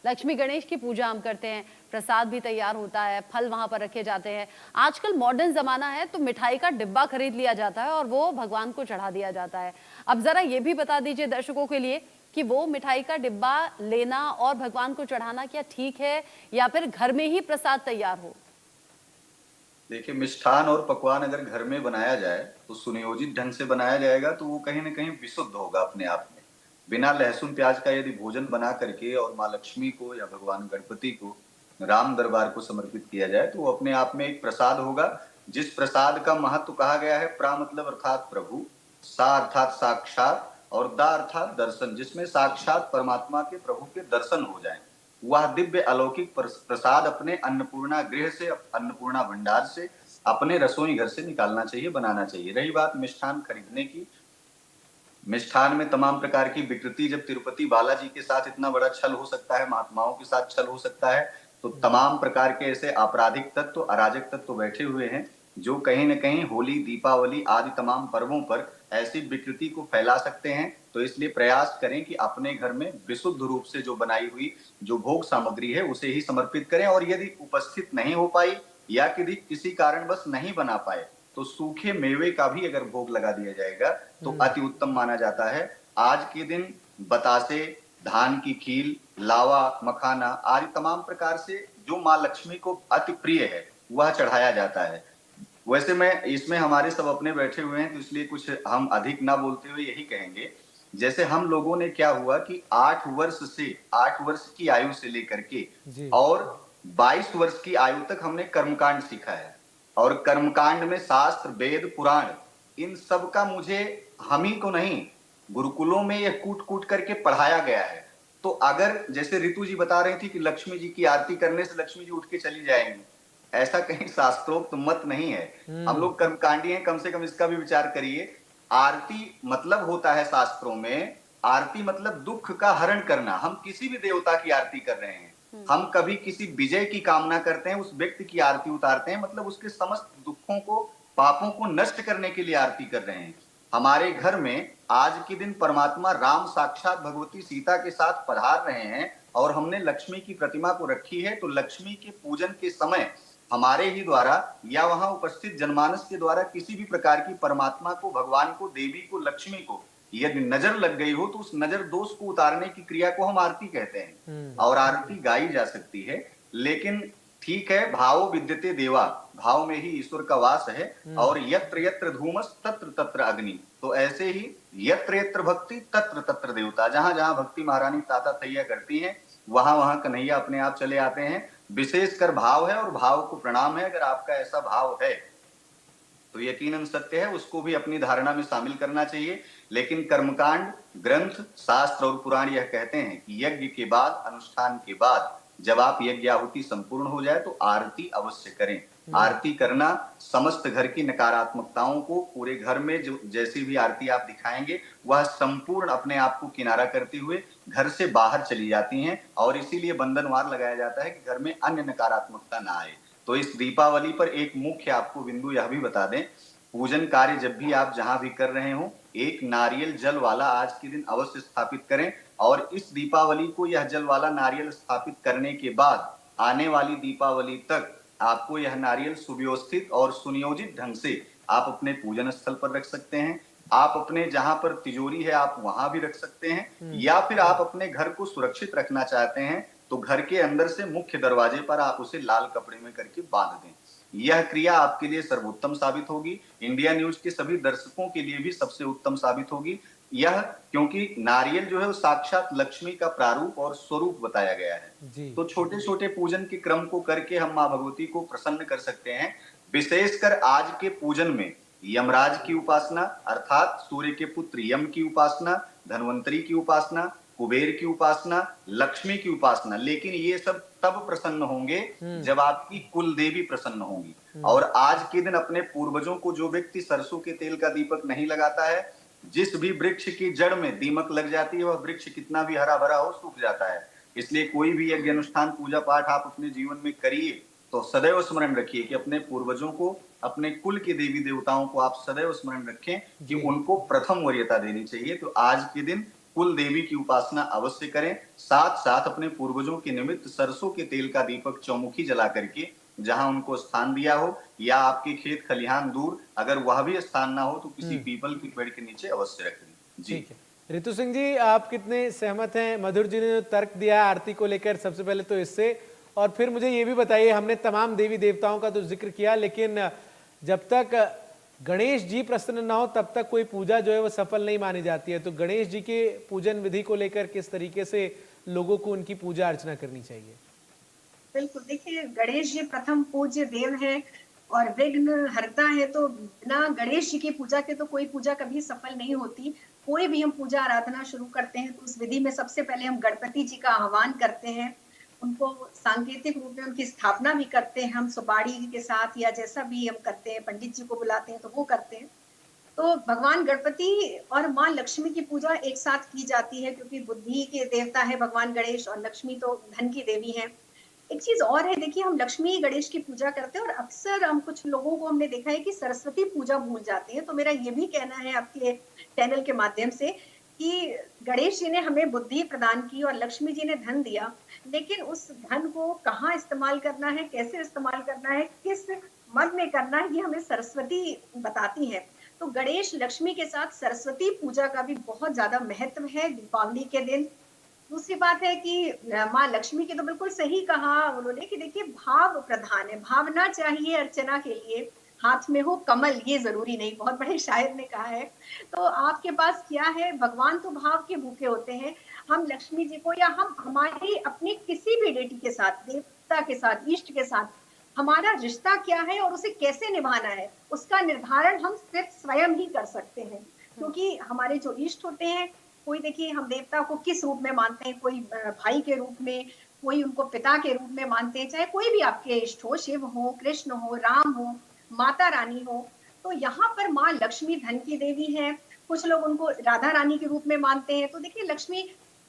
लक्ष्मी गणेश की पूजा हम करते हैं, प्रसाद भी तैयार होता है, फल वहां पर रखे जाते हैं। आजकल मॉडर्न जमाना है तो मिठाई का डिब्बा खरीद लिया जाता है और वो भगवान को चढ़ा दिया जाता है। अब जरा ये भी बता दीजिए दर्शकों के लिए कि वो मिठाई का डिब्बा लेना और भगवान को चढ़ाना क्या ठीक है, या फिर घर में ही प्रसाद तैयार हो? देखिए, मिष्ठान और पकवान अगर घर में बनाया जाए तो सुनियोजित ढंग से बनाया जाएगा तो वो कहीं ना कहीं विशुद्ध होगा अपने आप में। बिना लहसुन प्याज का यदि भोजन बना करके और माँ लक्ष्मी को या भगवान गणपति को, राम दरबार को समर्पित किया जाए तो वो अपने आप में एक प्रसाद होगा। जिस प्रसाद का महत्व कहा गया है, प्रा मतलब अर्थात प्रभु, सा अर्थात साक्षात और दा अर्थात दर्शन, जिसमें साक्षात परमात्मा के, प्रभु के दर्शन हो जाए, वह दिव्य अलौकिक प्रसाद अपने अन्नपूर्णा गृह से, अन्नपूर्णा भंडार से, अपने रसोई घर से निकालना चाहिए, बनाना चाहिए। रही बात मिष्ठान खरीदने की, मिष्ठान में तमाम प्रकार की विकृति, जब तिरुपति बालाजी के साथ इतना बड़ा छल हो सकता है, महात्माओं के साथ छल हो सकता है, तो तमाम प्रकार के ऐसे आपराधिक तत्व, अराजक तत्व बैठे हुए हैं जो कहीं न कहीं होली, दीपावली आदि तमाम पर्वों पर ऐसी विकृति को फैला सकते हैं। तो इसलिए प्रयास करें कि अपने घर में विशुद्ध रूप से जो बनाई हुई जो भोग सामग्री है उसे ही समर्पित करें, और यदि उपस्थित नहीं हो पाई या यदि किसी कारणवश नहीं बना पाए तो सूखे मेवे का भी अगर भोग लगा दिया जाएगा तो अति उत्तम माना जाता है। आज के दिन बतासे, धान की खील, लावा, मखाना आदि तमाम प्रकार से जो माँ लक्ष्मी को अति प्रिय है वह चढ़ाया जाता है। वैसे मैं इसमें हमारे सब अपने बैठे हुए हैं तो इसलिए कुछ हम अधिक ना बोलते हुए यही कहेंगे, जैसे हम लोगों ने क्या हुआ कि 8 वर्ष की आयु से लेकर के और 22 वर्ष की आयु तक हमने कर्मकांड सीखा है, और कर्मकांड में शास्त्र, वेद, पुराण, इन सब का मुझे हम ही को नहीं, गुरुकुलों में यह कूट कूट करके पढ़ाया गया है। तो अगर जैसे ऋतु जी बता रही थी कि लक्ष्मी जी की आरती करने से लक्ष्मी जी उठ के चली जाएंगी, ऐसा कहीं शास्त्रोक्त मत नहीं है। हम लोग कर्मकांडी हैं, कम से कम इसका भी विचार करिए। आरती मतलब होता है शास्त्रों में, आरती मतलब दुख का हरण करना। हम किसी भी देवता की आरती कर रहे हैं, हम कभी किसी विजय की कामना करते हैं, उस व्यक्ति की आरती उतारते हैं, मतलब उसके समस्त दुखों को, पापों को नष्ट करने के लिए आरती कर रहे हैं। हमारे घर में आज के दिन परमात्मा राम साक्षात भगवती सीता के साथ पधार रहे हैं और हमने लक्ष्मी की प्रतिमा को रखी है, तो लक्ष्मी के पूजन के समय हमारे ही द्वारा या वहां उपस्थित जनमानस के द्वारा किसी भी प्रकार की परमात्मा को, भगवान को, देवी को, लक्ष्मी को यदि नजर लग गई हो तो उस नजर दोष को उतारने की क्रिया को हम आरती कहते हैं और आरती गाई जा सकती है। लेकिन ठीक है, भावो विद्यते देवा, भाव में ही ईश्वर का वास है और यत्र यत्र धूमस तत्र तत्र अग्नि, तो ऐसे ही यत्र यत्र भक्ति तत्र तत्र देवता, जहां जहां भक्ति महारानी ताता तैया करती हैं वहां वहां कन्हैया अपने आप चले आते हैं। विशेषकर भाव है और भाव को प्रणाम है। अगर आपका ऐसा भाव है तो यकीनन सत्य है, उसको भी अपनी धारणा में शामिल करना चाहिए। लेकिन कर्मकांड, ग्रंथ, शास्त्र और पुराण यह कहते हैं कि यज्ञ के बाद, अनुष्ठान के बाद जब आप यज्ञ आहुति संपूर्ण हो जाए तो आरती अवश्य करें। आरती करना समस्त घर की नकारात्मकताओं को, पूरे घर में जो जैसी भी आरती आप दिखाएंगे वह संपूर्ण अपने आप को किनारा करते हुए घर से बाहर चली जाती हैं और इसीलिए बंधनवार लगाया जाता है कि घर में अन्य नकारात्मकता ना आए। तो इस दीपावली पर एक मुख्य आपको बिंदु यह भी बता दें, पूजन कार्य जब भी आप जहां भी कर रहे हो एक नारियल जल वाला आज के दिन अवश्य स्थापित करें और इस दीपावली को यह जल वाला नारियल स्थापित करने के बाद आने वाली दीपावली तक आपको यह नारियल सुव्यवस्थित और सुनियोजित ढंग से आप अपने पूजन स्थल पर रख सकते हैं। आप अपने जहां पर तिजोरी है आप वहां भी रख सकते हैं, या फिर आप अपने घर को सुरक्षित रखना चाहते हैं तो घर के अंदर से मुख्य दरवाजे पर आप उसे लाल कपड़े में करके बांध दें। यह क्रिया आपके लिए सर्वोत्तम साबित होगी, इंडिया न्यूज के सभी दर्शकों के लिए भी सबसे उत्तम साबित होगी यह, क्योंकि नारियल जो है वो साक्षात लक्ष्मी का प्रारूप और स्वरूप बताया गया है। तो छोटे छोटे पूजन के क्रम को करके हम माँ भगवती को प्रसन्न कर सकते हैं। विशेषकर आज के पूजन में यमराज की उपासना अर्थात सूर्य के पुत्र यम की उपासना, धनवंतरी की उपासना, कुबेर की उपासना, लक्ष्मी की उपासना, लेकिन ये सब तब प्रसन्न होंगे जब आपकी कुल देवी प्रसन्न होंगी। और आज के दिन अपने पूर्वजों को जो व्यक्ति सरसों के तेल का दीपक नहीं लगाता है, जिस भी वृक्ष की जड़ में दीमक लग जाती है वह वृक्ष कितना भी हरा भरा हो सूख जाता है। इसलिए कोई भी यज्ञ अनुष्ठान पूजा पाठ आप अपने जीवन में करिए तो सदैव स्मरण रखिए कि अपने पूर्वजों को, अपने कुल के देवी देवताओं को आप सदैव स्मरण रखें कि उनको प्रथम वरीयता देनी चाहिए। तो आज के दिन कुल देवी की उपासना अवश्य करें, साथ साथ अपने पूर्वजों के निमित्त सरसों के तेल का दीपक चौमुखी जला करके जहां उनको स्थान दिया हो या आपके खेत खलिहान दूर अगर वह भी स्थान ना हो तो किसी पीपल के पेड़ के नीचे अवश्य रखें। जी ठीक है। ऋतु सिंह जी, आप कितने सहमत हैं? मधुर जी ने तर्क दिया आरती को लेकर, सबसे पहले तो इससे, और फिर मुझे ये भी बताइए, हमने तमाम देवी देवताओं का तो जिक्र किया लेकिन जब तक गणेश जी प्रसन्न ना हो तब तक कोई पूजा जो है वो सफल नहीं मानी जाती है। तो गणेश जी के पूजन विधि को लेकर किस तरीके से लोगों को उनकी पूजा अर्चना करनी चाहिए? बिल्कुल, देखिए गणेश जी प्रथम पूज्य देव है और विघ्न हरता है, तो बिना गणेश जी की पूजा के तो कोई पूजा कभी सफल नहीं होती। कोई भी हम पूजा आराधना शुरू करते हैं तो उस विधि में सबसे पहले हम गणपति जी का आह्वान करते हैं, उनको सांकेतिक रूप में उनकी स्थापना भी करते हैं हम सुपारी के साथ या जैसा भी हम करते हैं, पंडित जी को बुलाते हैं तो वो करते हैं। तो भगवान गणपति और माँ लक्ष्मी की पूजा एक साथ की जाती है क्योंकि बुद्धि के देवता है भगवान गणेश और लक्ष्मी तो धन की देवी है। एक चीज और है, देखिए हम लक्ष्मी गणेश की पूजा करते हैं और अक्सर हम कुछ लोगों को हमने देखा है कि सरस्वती पूजा भूल जाते हैं। तो मेरा ये भी कहना है आपके चैनल के माध्यम से कि गणेश जी ने हमें बुद्धि प्रदान की और लक्ष्मी जी ने धन दिया, लेकिन उस धन को कहाँ इस्तेमाल करना है, कैसे इस्तेमाल करना है, किस मद में करना है, ये हमें सरस्वती बताती है। तो गणेश लक्ष्मी के साथ सरस्वती पूजा का भी बहुत ज्यादा महत्व है दीपावली के दिन। दूसरी बात है कि माँ लक्ष्मी की तो बिल्कुल सही कहा उन्होंने कि देखिए भाव प्रधान है, भावना चाहिए अर्चना के लिए, हाथ में हो कमल ये जरूरी नहीं, बहुत बड़े शायर ने कहा है। तो आपके पास क्या है, भगवान तो भाव के भूखे होते हैं। हम लक्ष्मी जी को या हम हमारी अपनी किसी भी डेटी के साथ, देवता के साथ, इष्ट के साथ हमारा रिश्ता क्या है और उसे कैसे निभाना है उसका निर्धारण हम सिर्फ स्वयं ही कर सकते हैं। क्योंकि हमारे जो इष्ट होते हैं, कोई देखिए हम देवता को किस रूप में मानते हैं, कोई भाई के रूप में, कोई उनको पिता के रूप में मानते हैं, चाहे कोई भी आपके इष्ट हो, शिव हो, कृष्ण हो, राम हो, माता रानी हो। तो यहाँ पर माँ लक्ष्मी धन की देवी है, कुछ लोग उनको राधा रानी के रूप में मानते हैं। तो देखिए लक्ष्मी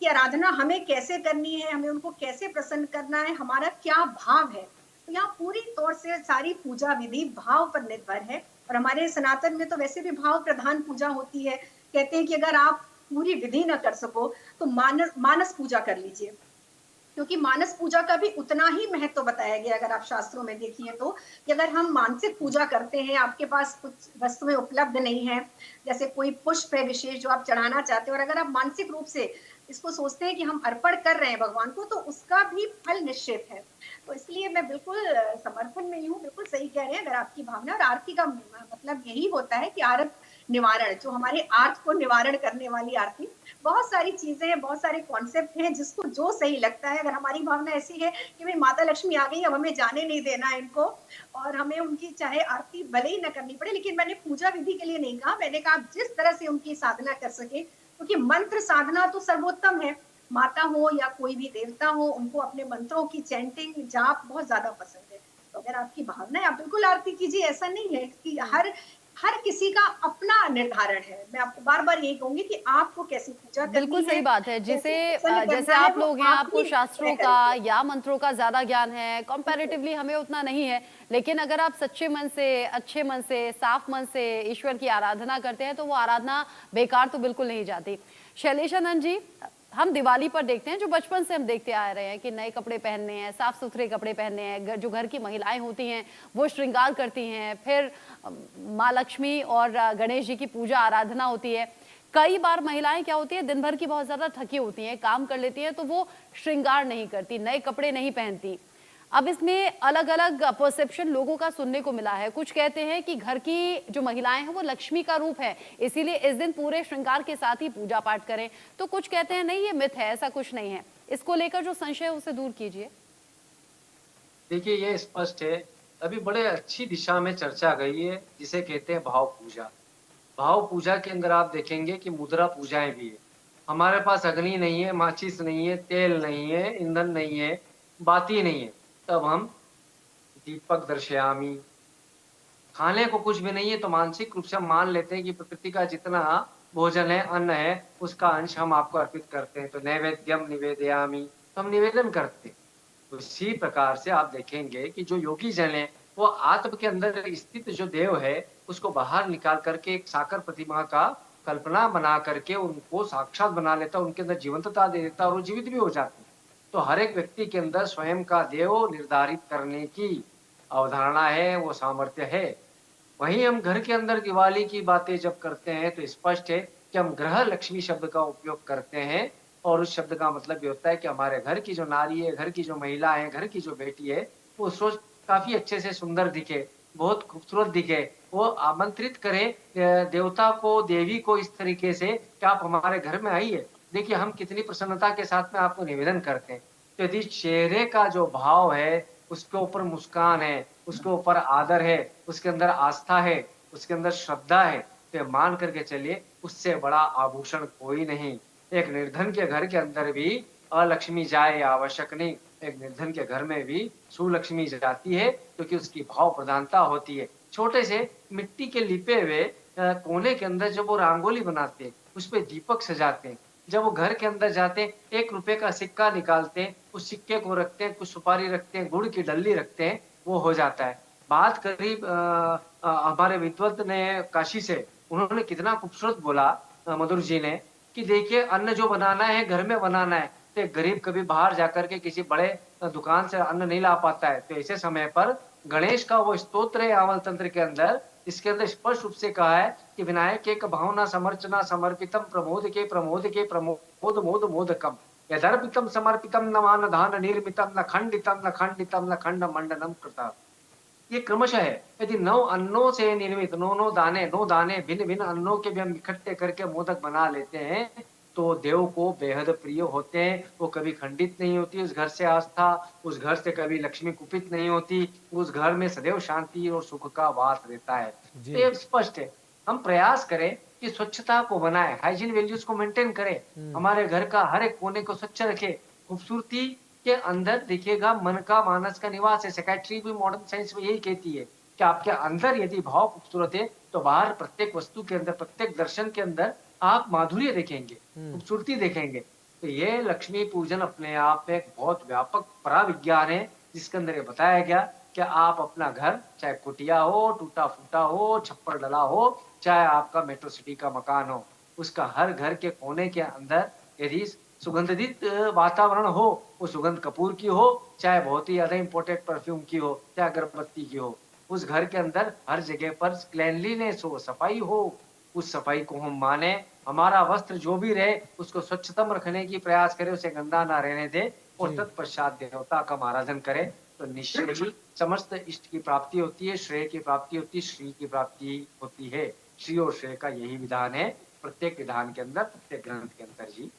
की आराधना हमें कैसे करनी है, हमें उनको कैसे प्रसन्न करना है, हमारा क्या भाव है, तो यहाँ पूरी तौर से सारी पूजा विधि भाव पर निर्भर है। और हमारे सनातन में तो वैसे भी भाव प्रधान पूजा होती है। कहते हैं कि अगर आप पूरी विधि न कर सको तो मानस पूजा कर लीजिए, क्योंकि मानस पूजा का भी उतना ही महत्व बताया गया अगर आप शास्त्रों में देखिए तो, कि अगर हम मानसिक पूजा करते हैं, आपके पास कुछ वस्तुएं उपलब्ध नहीं है, जैसे कोई पुष्प है विशेष जो आप चढ़ाना चाहते हो, और अगर आप मानसिक रूप से इसको सोचते हैं कि हम अर्पण कर रहे हैं भगवान को, तो उसका भी फल निश्चित है। तो इसलिए मैं बिल्कुल समर्थन में ही हूँ, बिल्कुल सही कह रहे हैं। अगर आपकी भावना, और आरती का मतलब यही होता है कि आरत निवारण, जो हमारे आर्त को निवारण करने वाली आरती। बहुत सारी चीजें हैं, बहुत सारे कॉन्सेप्ट हैं, जिसको जो सही लगता है। अगर हमारी भावना ऐसी है कि भाई माता लक्ष्मी आ गई, अब हमें जाने नहीं देना है इनको, और हमें उनकी चाहे आरती भले ही न करनी पड़े, लेकिन मैंने पूजा विधि के लिए नहीं कहा, मैंने कहा आप जिस तरह से उनकी साधना कर सके, क्योंकि मंत्र साधना तो सर्वोत्तम है। माता हो या कोई भी देवता हो, उनको अपने मंत्रों की चैंटिंग जाप बहुत ज्यादा पसंद है। तो अगर आपकी भावना है, आप बिल्कुल आरती कीजिए। ऐसा नहीं है कि हर किसी का अपना निर्धारण है। मैं आपको बार बार यही कहूंगी कि आपको कैसी पूजा करनी बिल्कुल सही है, बात है। कैसे जिसे प्रसन्न जैसे करना है, आप वो लोग हैं, आप आपको ही शास्त्रों तय का करेंगे। या मंत्रों का ज्यादा ज्ञान है, कंपैरेटिवली हमें उतना नहीं है, लेकिन अगर आप सच्चे मन से, अच्छे मन से, साफ मन से ईश्वर की आराधना करते हैं तो वो आराधना बेकार तो बिल्कुल नहीं जाती। शैलेशानंद जी, हम दिवाली पर देखते हैं, जो बचपन से हम देखते आ रहे हैं कि नए कपड़े पहनने हैं, साफ सुथरे कपड़े पहनने हैं, जो घर की महिलाएं होती हैं वो श्रृंगार करती हैं, फिर माँ लक्ष्मी और गणेश जी की पूजा आराधना होती है। कई बार महिलाएं क्या होती है, दिन भर की बहुत ज्यादा थकी होती हैं, काम कर लेती हैं, तो वो श्रृंगार नहीं करती, नए कपड़े नहीं पहनती। अब इसमें अलग अलग परसेप्शन लोगों का सुनने को मिला है। कुछ कहते हैं कि घर की जो महिलाएं हैं वो लक्ष्मी का रूप है, इसीलिए इस दिन पूरे श्रृंगार के साथ ही पूजा पाठ करें। तो कुछ कहते हैं नहीं, ये मिथ है, ऐसा कुछ नहीं है। इसको लेकर जो संशय है उसे दूर कीजिए। देखिए, ये स्पष्ट है, अभी बड़े अच्छी दिशा में चर्चा गई है, जिसे कहते हैं भाव पूजा। भाव पूजा के अंदर आप देखेंगे कि मुद्रा पूजाएं भी है। हमारे पास अग्नि नहीं है, माचिस नहीं है, तेल नहीं है, ईंधन नहीं है, बाती नहीं है, तब हम दीपक दर्शयामी, खाने को कुछ भी नहीं है तो मानसिक रूप से हम मान लेते हैं कि प्रकृति का जितना भोजन है, अन्न है, उसका अंश हम आपको अर्पित करते हैं। तो नैवेद्यम निवेदयामी, तो हम निवेदन करते हैं। तो इसी प्रकार से आप देखेंगे कि जो योगी जन है, वो आत्म के अंदर स्थित जो देव है, उसको बाहर निकाल करके एक साकार प्रतिमा का कल्पना बना करके उनको साक्षात बना लेता, उनके अंदर जीवंतता दे देता और वो जीवित भी हो जाते हैं। तो हर एक व्यक्ति के अंदर स्वयं का देव निर्धारित करने की अवधारणा है, वो सामर्थ्य है। वहीं हम घर के अंदर दिवाली की बातें जब करते हैं तो स्पष्ट है कि हम गृह लक्ष्मी शब्द का उपयोग करते हैं, और उस शब्द का मतलब ये होता है कि हमारे घर की जो नारी है, घर की जो महिला है, घर की जो बेटी है, वो सोच काफी अच्छे से सुंदर दिखे, बहुत खूबसूरत दिखे, वो आमंत्रित करें देवता को, देवी को इस तरीके से कि आप हमारे घर में आइए। देखिए हम कितनी प्रसन्नता के साथ में आपको निवेदन करते हैं। तो यदि चेहरे का जो भाव है, उसके ऊपर मुस्कान है, उसके ऊपर आदर है, उसके अंदर आस्था है, उसके अंदर श्रद्धा है, तो मान करके चलिए उससे बड़ा आभूषण कोई नहीं। एक निर्धन के घर के अंदर भी अलक्ष्मी जाए आवश्यक नहीं, एक निर्धन के घर में भी सुलक्ष्मी जाती है, क्योंकि उसकी भाव प्रधानता होती है। छोटे से मिट्टी के लिपे हुए कोने के अंदर जब वो रंगोली बनाते हैं, उस पे दीपक सजाते हैं, जब वो घर के अंदर जाते हैं, 1 रुपए का सिक्का निकालते हैं, उस सिक्के को रखते हैं, कुछ सुपारी रखते हैं, गुड़ की डल्ली रखते हैं, वो हो जाता है। बात करीब हमारे विद्वत ने काशी से, उन्होंने कितना खूबसूरत बोला मधुर जी ने, कि देखिए अन्न जो बनाना है घर में बनाना है, तो एक गरीब कभी बाहर जाकर के किसी बड़े दुकान से अन्न नहीं ला पाता है। तो ऐसे समय पर गणेश का वो स्तोत्र है आमल तंत्र के अंदर, इसके अंदर स्पष्ट रूप से कहा है कि विनायक एक भावना समर्चना समर्पितम प्रमोद के प्रमोद मोद मोदकम यदर्पितम समर्पितम न मान धान निर्मितम न खंडितम न खंड मंडनम कृता। ये क्रमशः है। यदि 9 अन्नों से निर्मित 9 दाने भिन्न भिन्न अन्नों के भी हम इकट्ठे करके मोदक बना लेते हैं, तो देव को बेहद प्रिय होते हैं। वो कभी खंडित नहीं होती उस घर से आस्था, उस घर से कभी लक्ष्मी कुपित नहीं होती, उस घर में सदैव शांति और सुख का वास रहता है। तो ये स्पष्ट है। हम प्रयास करें कि स्वच्छता को बनाए, हाइजीन वैल्यूज को मेंटेन करें, हमारे घर का हर एक कोने को स्वच्छ रखें। खूबसूरती के अंदर देखिएगा मन का मानस का निवास है। साइकियाट्री भी मॉडर्न साइंस में यही कहती है कि आपके अंदर यदि भाव खूबसूरत है, तो बाहर प्रत्येक वस्तु के अंदर, प्रत्येक दर्शन के अंदर आप माधुर्य देखेंगे, खूबसूरती देखेंगे। तो ये लक्ष्मी पूजन अपने आप में एक बहुत व्यापक पराविज्ञान है, जिसके अंदर ये बताया गया कि आप अपना घर, चाहे कुटिया हो, टूटा फूटा हो, छप्पर डला हो, चाहे आपका मेट्रो सिटी का मकान हो, उसका हर घर के कोने के अंदर यदि सुगंधित वातावरण हो, वो सुगंध कपूर की हो, चाहे बहुत ही ज्यादा इम्पोर्टेड परफ्यूम की हो, चाहे अगरबत्ती की हो, उस घर के अंदर हर जगह पर क्लेanलीनेस हो, सफाई हो, उस सफाई को हम माने। हमारा वस्त्र जो भी रहे उसको स्वच्छतम रखने की प्रयास करें, उसे गंदा ना रहने दे और जी। तत्पश्चात देवता का आराधन करें, तो निश्चय ही समस्त इष्ट की प्राप्ति होती है, श्रेय की प्राप्ति होती है, श्री की प्राप्ति होती है। श्री और श्रेय का यही विधान है प्रत्येक विधान के अंदर, प्रत्येक ग्रंथ के अंदर जी।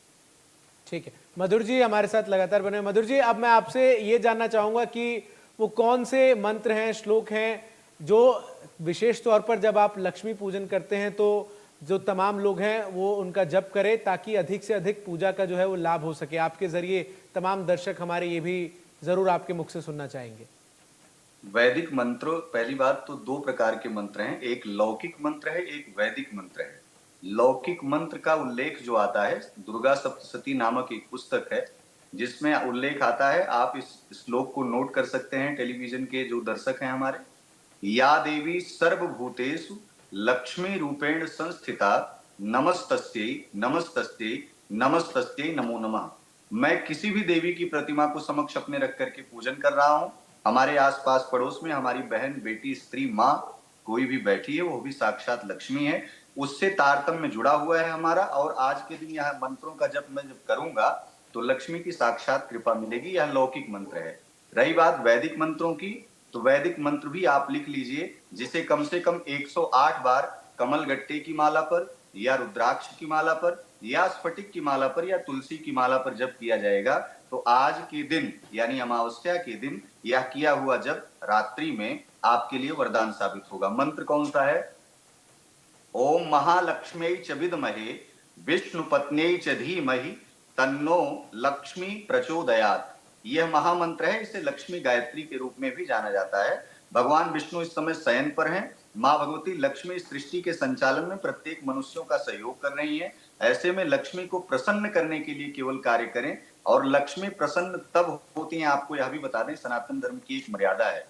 ठीक है, मधुर जी हमारे साथ लगातार बने। मधुर जी, अब मैं आपसे ये जानना चाहूंगा कि वो कौन से मंत्र हैं, श्लोक हैं जो विशेष तौर पर जब आप लक्ष्मी पूजन करते हैं तो जो तमाम लोग हैं वो उनका जप करें ताकि अधिक से अधिक पूजा का जो है वो लाभ हो सके। आपके जरिए तमाम दर्शक हमारे ये भी जरूर आपके मुख से सुनना चाहेंगे। वैदिक मंत्र, पहली बात तो दो प्रकार के मंत्र हैं, एक लौकिक मंत्र है, एक वैदिक मंत्र है। लौकिक मंत्र का उल्लेख जो आता है, दुर्गा सप्तशती नामक एक पुस्तक है जिसमें उल्लेख आता है, आप इस श्लोक को नोट कर सकते हैं टेलीविजन के जो दर्शक हैं हमारे। या देवी सर्वभूतेषु लक्ष्मी रूपेण संस्थिता नमस्तस्यै नमस्तस्यै नमस्तस्यै नमो नमः। मैं किसी भी देवी की प्रतिमा को समक्ष अपने रख करके पूजन कर रहा हूं। हमारे आसपास पड़ोस में हमारी बहन, बेटी, स्त्री, माँ कोई भी बैठी है, वो भी साक्षात लक्ष्मी है, उससे तारतम्य जुड़ा हुआ है हमारा। और आज के दिन यह मंत्रों का जब मैं जब करूंगा तो लक्ष्मी की साक्षात कृपा मिलेगी। यह लौकिक मंत्र है। रही बात वैदिक मंत्रों की, तो वैदिक मंत्र भी आप लिख लीजिए, जिसे कम से कम 108 बार कमल गट्टे की माला पर या रुद्राक्ष की माला पर या स्फटिक की माला पर या तुलसी की माला पर जप किया जाएगा तो आज के दिन यानी अमावस्या के दिन यह किया हुआ जप रात्रि में आपके लिए वरदान साबित होगा। मंत्र कौन सा है? ओम महालक्ष्म्यै च विद्महे विष्णुपत्न्यै च धीमहि तन्नो लक्ष्मी प्रचोदयात्। यह महामंत्र है, इसे लक्ष्मी गायत्री के रूप में भी जाना जाता है। भगवान विष्णु इस समय शयन पर हैं। माँ भगवती लक्ष्मी सृष्टि के संचालन में प्रत्येक मनुष्यों का सहयोग कर रही हैं। ऐसे में लक्ष्मी को प्रसन्न करने के लिए केवल कार्य करें, और लक्ष्मी प्रसन्न तब होती हैं, आपको यह भी बता दें, सनातन धर्म की एक मर्यादा है।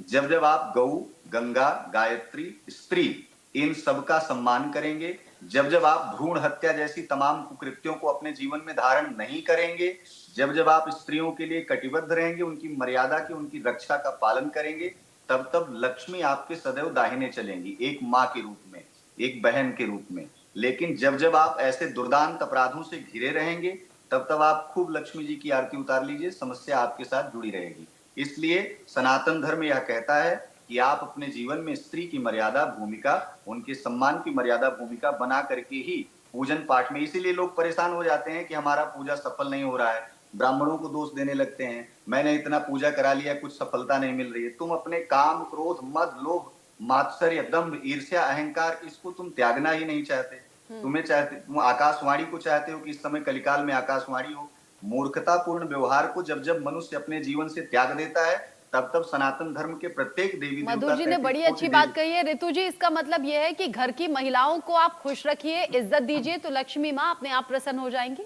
जब जब आप गौ, गंगा, गायत्री, स्त्री इन सब का सम्मान करेंगे, जब जब आप भ्रूण हत्या जैसी तमाम कुकृत्यों को अपने जीवन में धारण नहीं करेंगे, जब जब आप स्त्रियों के लिए कटिबद्ध रहेंगे, उनकी मर्यादा की, उनकी रक्षा का पालन करेंगे, तब तब लक्ष्मी आपके सदैव दाहिने चलेंगी, एक माँ के रूप में, एक बहन के रूप में। लेकिन जब जब आप ऐसे दुर्दांत अपराधों से घिरे रहेंगे, तब तब आप खूब लक्ष्मी जी की आरती उतार लीजिए, समस्या आपके साथ जुड़ी रहेगी। इसलिए सनातन धर्म यह कहता है कि आप अपने जीवन में स्त्री की मर्यादा भूमिका, उनके सम्मान की मर्यादा भूमिका बना करके ही पूजन पाठ में, इसीलिए लोग परेशान हो जाते हैं कि हमारा पूजा सफल नहीं हो रहा है, ब्राह्मणों को दोष देने लगते हैं, मैंने इतना पूजा करा लिया, कुछ सफलता नहीं मिल रही है। तुम अपने काम, क्रोध, मद, लोभ, मात्सर्य, दंभ, ईर्ष्या, अहंकार, इसको तुम त्यागना ही नहीं चाहते। तुम्हें चाहते, तुम आकाशवाणी को चाहते हो कि इस समय कलिकाल में आकाशवाणी हो। मूर्खतापूर्ण व्यवहार को जब जब मनुष्य अपने जीवन से त्याग देता है, तब तब सनातन धर्म के प्रत्येक देवी देवता, मधुर जी ने बड़ी अच्छी बात कही है। ऋतु जी, इसका मतलब यह है कि घर की महिलाओं को आप खुश रखिए, इज्जत दीजिए, तो लक्ष्मी माँ अपने आप प्रसन्न हो जाएंगी।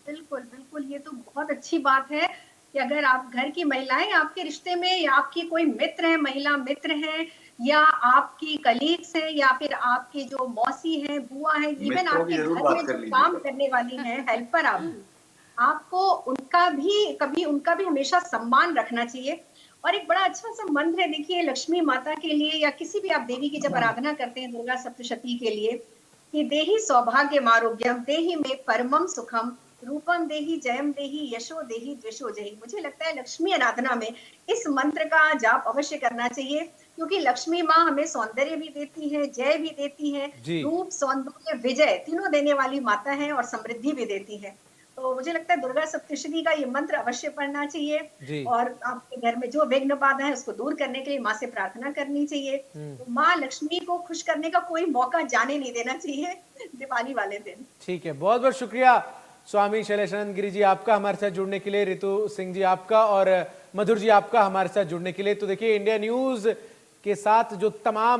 बिल्कुल बिल्कुल, ये तो बहुत अच्छी बात है कि अगर आप घर की महिलाएं आपके रिश्ते में, या आपकी कोई मित्र है, महिला मित्र हैं, या आपकी कलीग्स हैं, या फिर आपकी जो मौसी हैं, बुआ हैं, इवन आपके घर में जो काम करने वाली हैं, हेल्पर, आपको उनका भी हमेशा सम्मान रखना चाहिए। और एक बड़ा अच्छा सा मंत्र है, देखिए, लक्ष्मी माता के लिए या किसी भी आप देवी की जब आराधना करते हैं, दुर्गा सप्तशती के लिए, कि देहि सौभाग्यम आरोग्यम देहि में परमम सुखम रूपम देहि जयम देहि यशो देहि द्वेषो जयी। मुझे लगता है लक्ष्मी आराधना में इस मंत्र का जाप अवश्य करना चाहिए, क्योंकि लक्ष्मी माँ हमें सौंदर्य भी देती है, जय भी देती है, रूप, सौंदर्य, विजय तीनों देने वाली माता है, और समृद्धि भी देती है। तो मुझे लगता है दुर्गा सप्तशती का ये मंत्र अवश्य पढ़ना चाहिए, और आपके घर में जो विघ्न बाधा है उसको दूर करने के लिए माँ से प्रार्थना करनी चाहिए। तो माँ लक्ष्मी को खुश करने का कोई मौका जाने नहीं देना चाहिए दिवाली वाले दिन। ठीक है, बहुत बहुत शुक्रिया स्वामी शैलेशानंद गिरी जी आपका हमारे साथ जुड़ने के लिए, ऋतु सिंह जी आपका, और मधुर जी आपका हमारे साथ जुड़ने के लिए। तो देखिए, इंडिया न्यूज के साथ जो तमाम